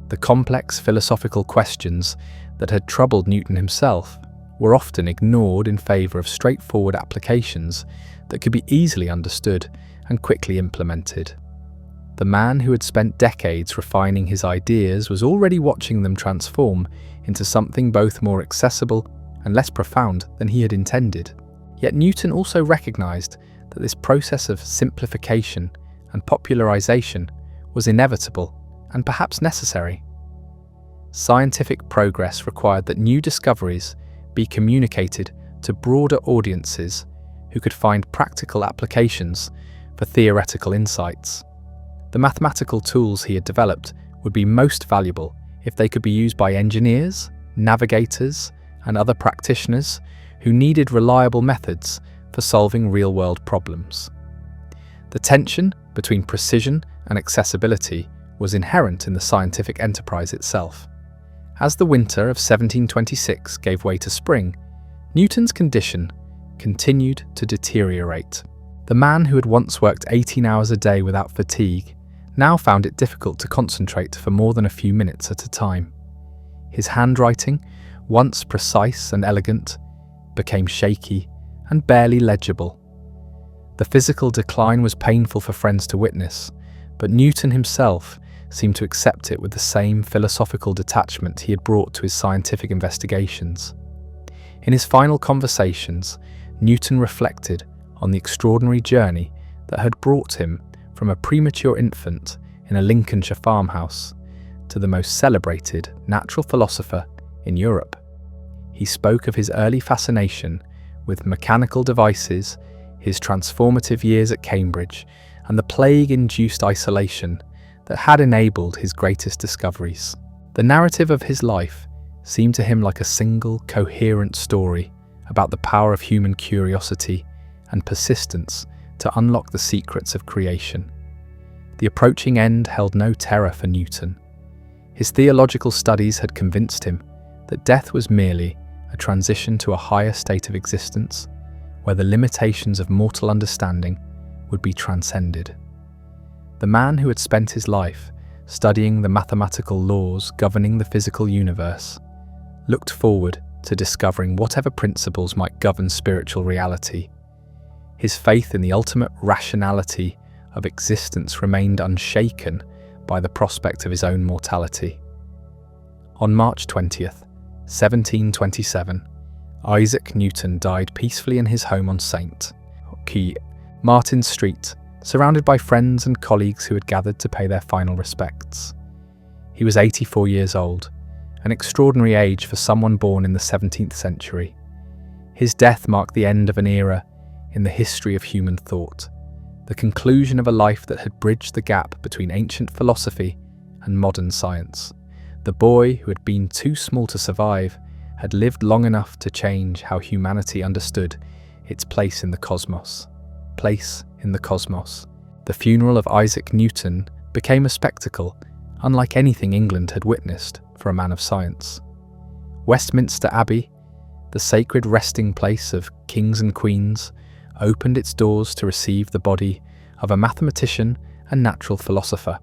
The complex philosophical questions that had troubled Newton himself were often ignored in favour of straightforward applications that could be easily understood and quickly implemented. The man who had spent decades refining his ideas was already watching them transform into something both more accessible and less profound than he had intended. Yet Newton also recognised that this process of simplification and popularisation was inevitable and perhaps necessary. Scientific progress required that new discoveries be communicated to broader audiences who could find practical applications for theoretical insights. The mathematical tools he had developed would be most valuable if they could be used by engineers, navigators, and other practitioners who needed reliable methods for solving real-world problems. The tension between precision and accessibility was inherent in the scientific enterprise itself. As the winter of 1726 gave way to spring, Newton's condition continued to deteriorate. The man who had once worked 18 hours a day without fatigue now found it difficult to concentrate for more than a few minutes at a time. His handwriting, once precise and elegant, became shaky and barely legible. The physical decline was painful for friends to witness, but Newton himself seemed to accept it with the same philosophical detachment he had brought to his scientific investigations. In his final conversations, Newton reflected on the extraordinary journey that had brought him from a premature infant in a Lincolnshire farmhouse to the most celebrated natural philosopher in Europe. He spoke of his early fascination with mechanical devices, his transformative years at Cambridge, and the plague-induced isolation that had enabled his greatest discoveries. The narrative of his life seemed to him like a single, coherent story about the power of human curiosity and persistence to unlock the secrets of creation. The approaching end held no terror for Newton. His theological studies had convinced him that death was merely a transition to a higher state of existence, where the limitations of mortal understanding would be transcended. The man who had spent his life studying the mathematical laws governing the physical universe looked forward to discovering whatever principles might govern spiritual reality. His faith in the ultimate rationality of existence remained unshaken by the prospect of his own mortality. On March 20th, 1727, Isaac Newton died peacefully in his home on St. Martin's Street, surrounded by friends and colleagues who had gathered to pay their final respects. He was 84 years old, an extraordinary age for someone born in the 17th century. His death marked the end of an era in the history of human thought, the conclusion of a life that had bridged the gap between ancient philosophy and modern science. The boy who had been too small to survive had lived long enough to change how humanity understood its place in the cosmos. The funeral of Isaac Newton became a spectacle unlike anything England had witnessed for a man of science. Westminster Abbey, the sacred resting place of kings and queens, opened its doors to receive the body of a mathematician and natural philosopher.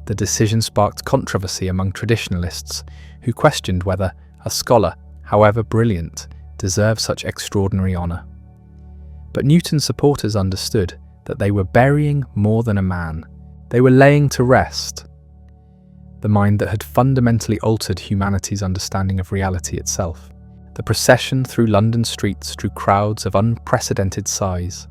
The decision sparked controversy among traditionalists who questioned whether a scholar, however brilliant, deserved such extraordinary honour. But Newton's supporters understood that they were burying more than a man. They were laying to rest the mind that had fundamentally altered humanity's understanding of reality itself. The procession through London streets drew crowds of unprecedented size.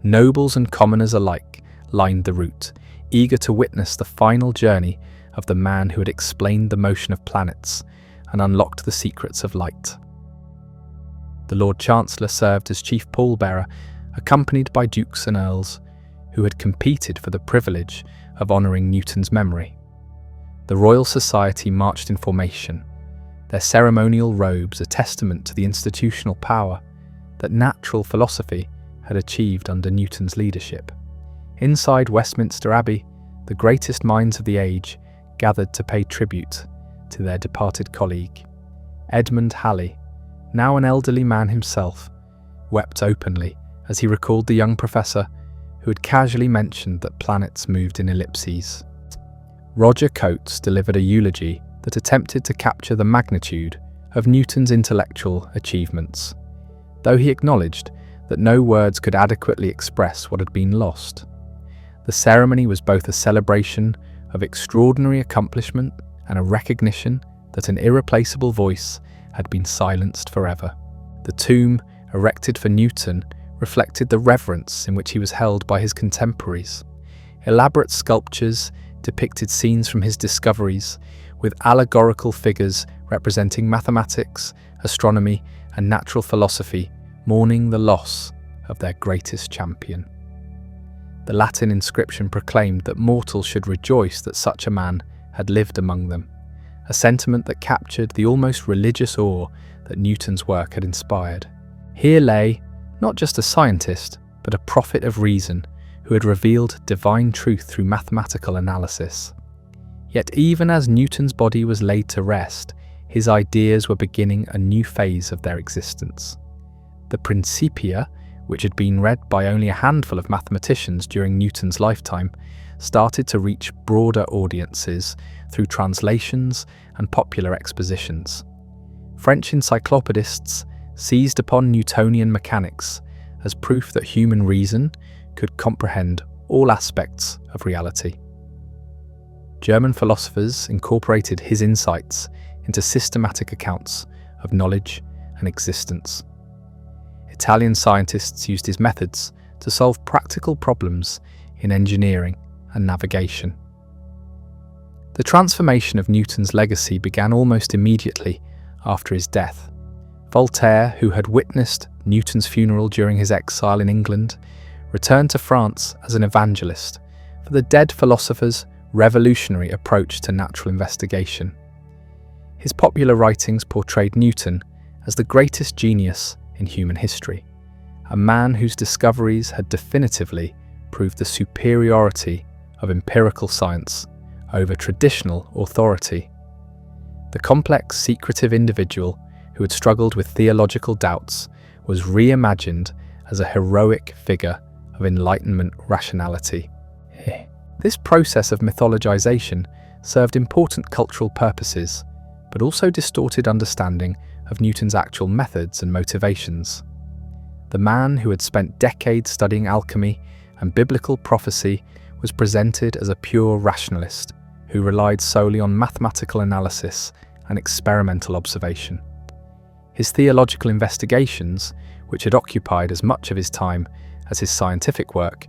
Nobles and commoners alike lined the route, eager to witness the final journey of the man who had explained the motion of planets and unlocked the secrets of light. The Lord Chancellor served as chief pallbearer, accompanied by dukes and earls, who had competed for the privilege of honouring Newton's memory. The Royal Society marched in formation, their ceremonial robes a testament to the institutional power that natural philosophy had achieved under Newton's leadership. Inside Westminster Abbey, the greatest minds of the age gathered to pay tribute to their departed colleague. Edmund Halley, now an elderly man himself, wept openly as he recalled the young professor who had casually mentioned that planets moved in ellipses. Roger Coates delivered a eulogy that attempted to capture the magnitude of Newton's intellectual achievements, though he acknowledged that no words could adequately express what had been lost. The ceremony was both a celebration of extraordinary accomplishment and a recognition that an irreplaceable voice had been silenced forever. The tomb, erected for Newton, reflected the reverence in which he was held by his contemporaries. Elaborate sculptures depicted scenes from his discoveries, with allegorical figures representing mathematics, astronomy, and natural philosophy, mourning the loss of their greatest champion. The Latin inscription proclaimed that mortals should rejoice that such a man had lived among them, a sentiment that captured the almost religious awe that Newton's work had inspired. Here lay not just a scientist, but a prophet of reason who had revealed divine truth through mathematical analysis. Yet even as Newton's body was laid to rest, his ideas were beginning a new phase of their existence. The Principia, which had been read by only a handful of mathematicians during Newton's lifetime, started to reach broader audiences through translations and popular expositions. French encyclopedists seized upon Newtonian mechanics as proof that human reason could comprehend all aspects of reality. German philosophers incorporated his insights into systematic accounts of knowledge and existence. Italian scientists used his methods to solve practical problems in engineering and navigation. The transformation of Newton's legacy began almost immediately after his death. Voltaire, who had witnessed Newton's funeral during his exile in England, returned to France as an evangelist for the dead philosopher's revolutionary approach to natural investigation. His popular writings portrayed Newton as the greatest genius in human history, a man whose discoveries had definitively proved the superiority of empirical science over traditional authority. The complex, secretive individual who had struggled with theological doubts was reimagined as a heroic figure of enlightenment rationality. This process of mythologization served important cultural purposes, but also distorted understanding of Newton's actual methods and motivations. The man who had spent decades studying alchemy and biblical prophecy was presented as a pure rationalist who relied solely on mathematical analysis and experimental observation. His theological investigations, which had occupied as much of his time as his scientific work,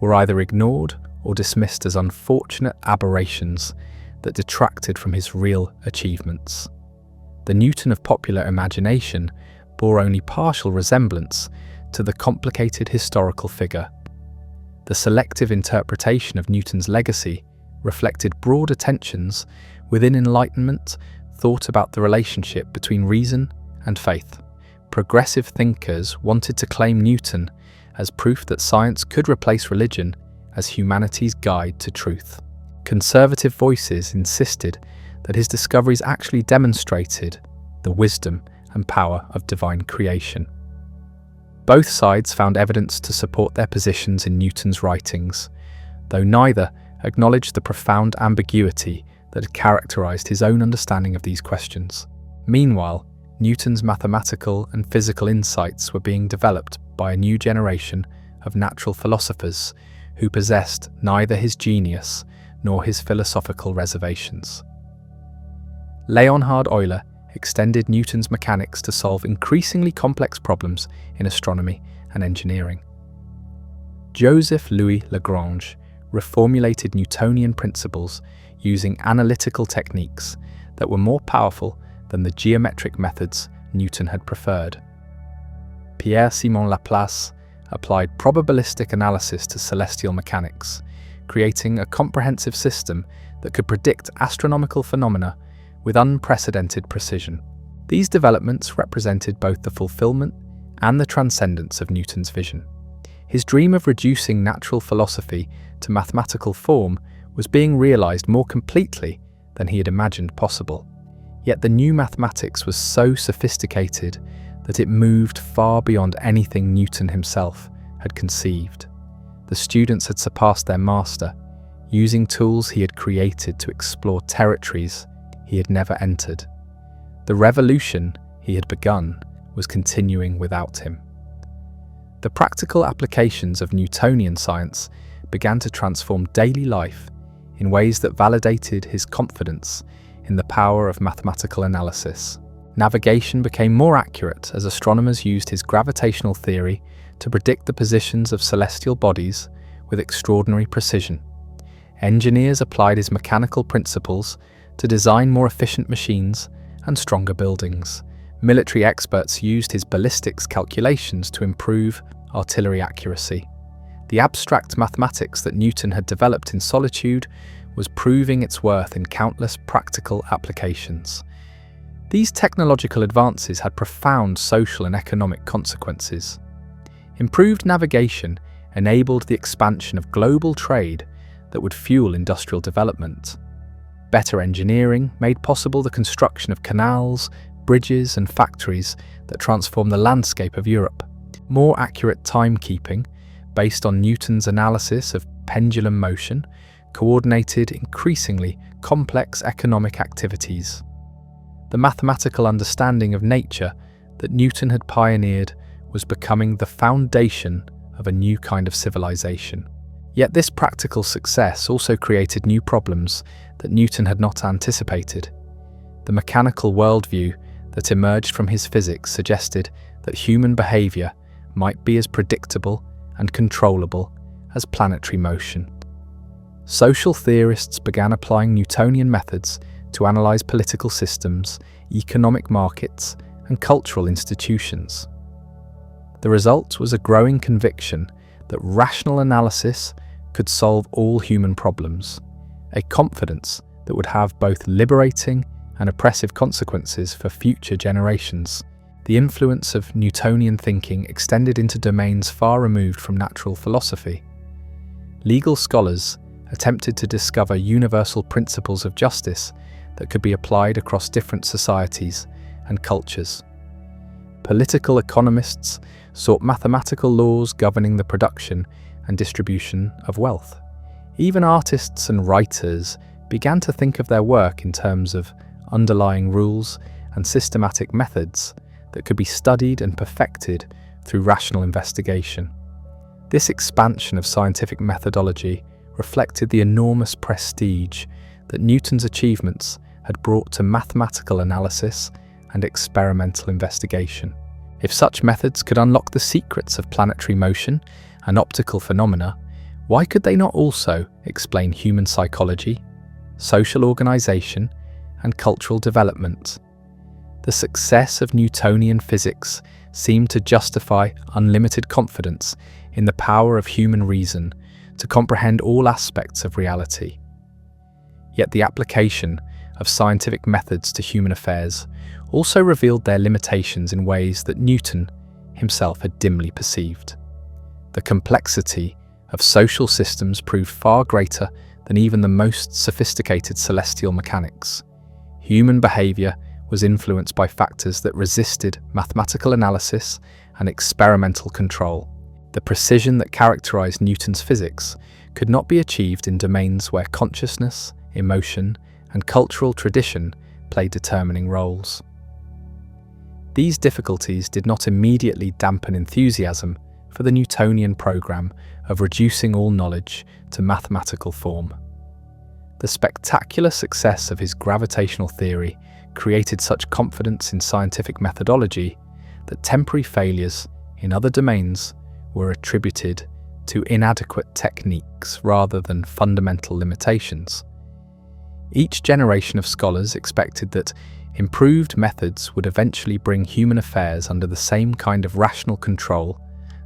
were either ignored or dismissed as unfortunate aberrations that detracted from his real achievements. The Newton of popular imagination bore only partial resemblance to the complicated historical figure. The selective interpretation of Newton's legacy reflected broader tensions within Enlightenment thought about the relationship between reason and faith. Progressive thinkers wanted to claim Newton as proof that science could replace religion as humanity's guide to truth. Conservative voices insisted that his discoveries actually demonstrated the wisdom and power of divine creation. Both sides found evidence to support their positions in Newton's writings, though neither acknowledged the profound ambiguity that had characterized his own understanding of these questions. Meanwhile, Newton's mathematical and physical insights were being developed by a new generation of natural philosophers who possessed neither his genius nor his philosophical reservations. Leonhard Euler extended Newton's mechanics to solve increasingly complex problems in astronomy and engineering. Joseph Louis Lagrange reformulated Newtonian principles using analytical techniques that were more powerful than the geometric methods Newton had preferred. Pierre-Simon Laplace applied probabilistic analysis to celestial mechanics, creating a comprehensive system that could predict astronomical phenomena with unprecedented precision. These developments represented both the fulfillment and the transcendence of Newton's vision. His dream of reducing natural philosophy to mathematical form was being realized more completely than he had imagined possible. Yet the new mathematics was so sophisticated that it moved far beyond anything Newton himself had conceived. The students had surpassed their master, using tools he had created to explore territories he had never entered. The revolution he had begun was continuing without him. The practical applications of Newtonian science began to transform daily life in ways that validated his confidence in the power of mathematical analysis. Navigation became more accurate as astronomers used his gravitational theory to predict the positions of celestial bodies with extraordinary precision. Engineers applied his mechanical principles to design more efficient machines and stronger buildings. Military experts used his ballistics calculations to improve artillery accuracy. The abstract mathematics that Newton had developed in solitude was proving its worth in countless practical applications. These technological advances had profound social and economic consequences. Improved navigation enabled the expansion of global trade that would fuel industrial development. Better engineering made possible the construction of canals, bridges, and factories that transformed the landscape of Europe. More accurate timekeeping, based on Newton's analysis of pendulum motion, coordinated increasingly complex economic activities. The mathematical understanding of nature that Newton had pioneered was becoming the foundation of a new kind of civilization. Yet this practical success also created new problems that Newton had not anticipated. The mechanical worldview that emerged from his physics suggested that human behavior might be as predictable and controllable as planetary motion. Social theorists began applying Newtonian methods to analyze political systems, economic markets, and cultural institutions. The result was a growing conviction that rational analysis could solve all human problems, a confidence that would have both liberating and oppressive consequences for future generations. The influence of Newtonian thinking extended into domains far removed from natural philosophy. Legal scholars attempted to discover universal principles of justice that could be applied across different societies and cultures. Political economists sought mathematical laws governing the production and distribution of wealth. Even artists and writers began to think of their work in terms of underlying rules and systematic methods that could be studied and perfected through rational investigation. This expansion of scientific methodology reflected the enormous prestige that Newton's achievements had brought to mathematical analysis and experimental investigation. If such methods could unlock the secrets of planetary motion and optical phenomena, why could they not also explain human psychology, social organization, and cultural development? The success of Newtonian physics seemed to justify unlimited confidence in the power of human reason to comprehend all aspects of reality. Yet the application of scientific methods to human affairs also revealed their limitations in ways that Newton himself had dimly perceived. The complexity of social systems proved far greater than even the most sophisticated celestial mechanics. Human behavior was influenced by factors that resisted mathematical analysis and experimental control. The precision that characterized Newton's physics could not be achieved in domains where consciousness, emotion, and cultural tradition played determining roles. These difficulties did not immediately dampen enthusiasm for the Newtonian program of reducing all knowledge to mathematical form. The spectacular success of his gravitational theory created such confidence in scientific methodology that temporary failures in other domains were attributed to inadequate techniques rather than fundamental limitations. Each generation of scholars expected that improved methods would eventually bring human affairs under the same kind of rational control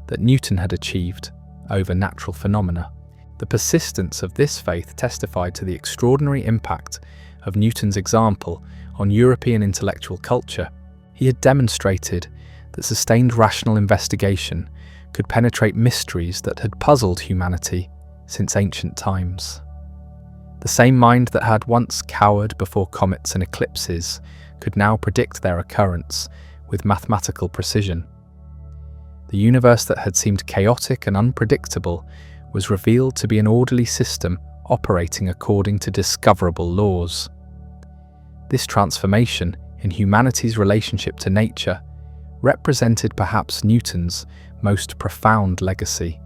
that Newton had achieved over natural phenomena. The persistence of this faith testified to the extraordinary impact of Newton's example on European intellectual culture. He had demonstrated that sustained rational investigation could penetrate mysteries that had puzzled humanity since ancient times. The same mind that had once cowered before comets and eclipses could now predict their occurrence with mathematical precision. The universe that had seemed chaotic and unpredictable was revealed to be an orderly system operating according to discoverable laws. This transformation in humanity's relationship to nature represented perhaps Newton's most profound legacy.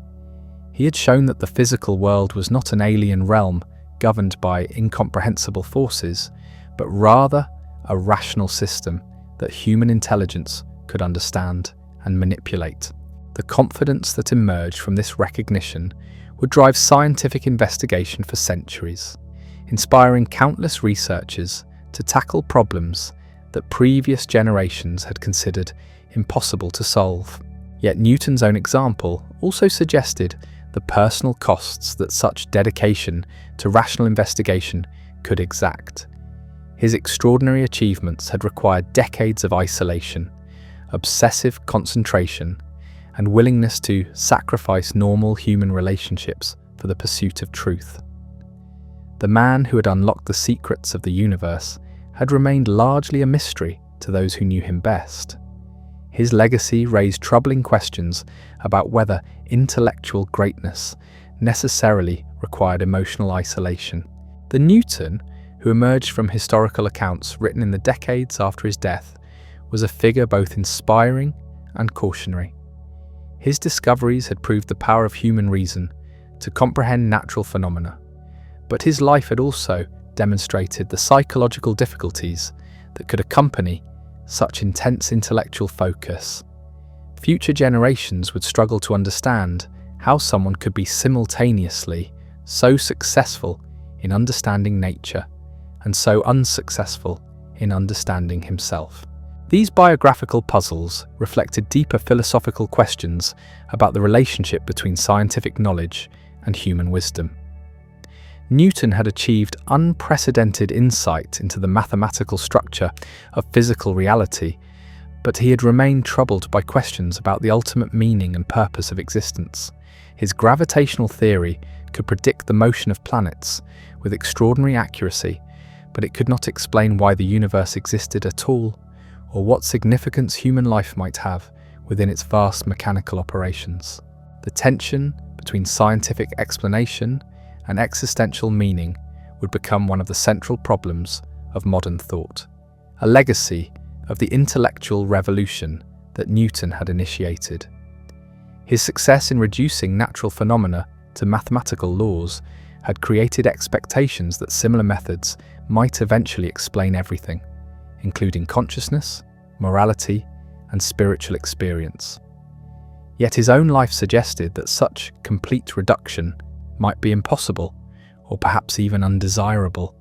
He had shown that the physical world was not an alien realm governed by incomprehensible forces, but rather a rational system that human intelligence could understand and manipulate. The confidence that emerged from this recognition would drive scientific investigation for centuries, inspiring countless researchers to tackle problems that previous generations had considered impossible to solve. Yet Newton's own example also suggested the personal costs that such dedication to rational investigation could exact. His extraordinary achievements had required decades of isolation, obsessive concentration, and willingness to sacrifice normal human relationships for the pursuit of truth. The man who had unlocked the secrets of the universe had remained largely a mystery to those who knew him best. His legacy raised troubling questions about whether intellectual greatness necessarily required emotional isolation. The Newton, who emerged from historical accounts written in the decades after his death, was a figure both inspiring and cautionary. His discoveries had proved the power of human reason to comprehend natural phenomena, but his life had also demonstrated the psychological difficulties that could accompany such intense intellectual focus. Future generations would struggle to understand how someone could be simultaneously so successful in understanding nature and so unsuccessful in understanding himself. These biographical puzzles reflected deeper philosophical questions about the relationship between scientific knowledge and human wisdom. Newton had achieved unprecedented insight into the mathematical structure of physical reality, but he had remained troubled by questions about the ultimate meaning and purpose of existence. His gravitational theory could predict the motion of planets with extraordinary accuracy, but it could not explain why the universe existed at all, or what significance human life might have within its vast mechanical operations. The tension between scientific explanation and existential meaning would become one of the central problems of modern thought, a legacy of the intellectual revolution that Newton had initiated. His success in reducing natural phenomena to mathematical laws had created expectations that similar methods might eventually explain everything, including consciousness, morality, and spiritual experience. Yet his own life suggested that such complete reduction might be impossible, or perhaps even undesirable.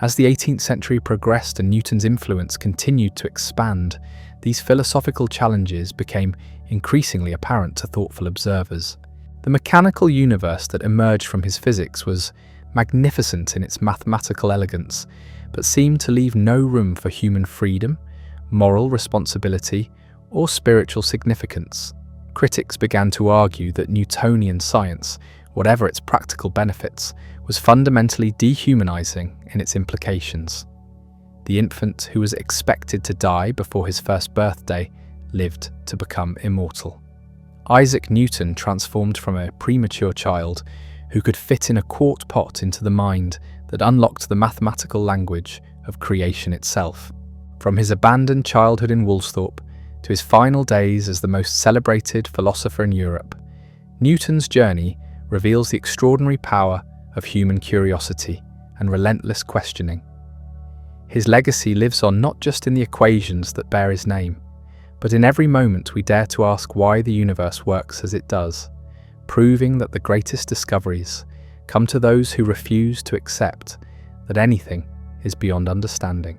As the 18th century progressed and Newton's influence continued to expand, these philosophical challenges became increasingly apparent to thoughtful observers. The mechanical universe that emerged from his physics was magnificent in its mathematical elegance, but seemed to leave no room for human freedom, moral responsibility, or spiritual significance. Critics began to argue that Newtonian science, whatever its practical benefits, was fundamentally dehumanizing in its implications. The infant who was expected to die before his first birthday lived to become immortal. Isaac Newton transformed from a premature child who could fit in a quart pot into the mind that unlocked the mathematical language of creation itself. From his abandoned childhood in Woolsthorpe to his final days as the most celebrated philosopher in Europe, Newton's journey reveals the extraordinary power of human curiosity and relentless questioning. His legacy lives on not just in the equations that bear his name, but in every moment we dare to ask why the universe works as it does, proving that the greatest discoveries come to those who refuse to accept that anything is beyond understanding.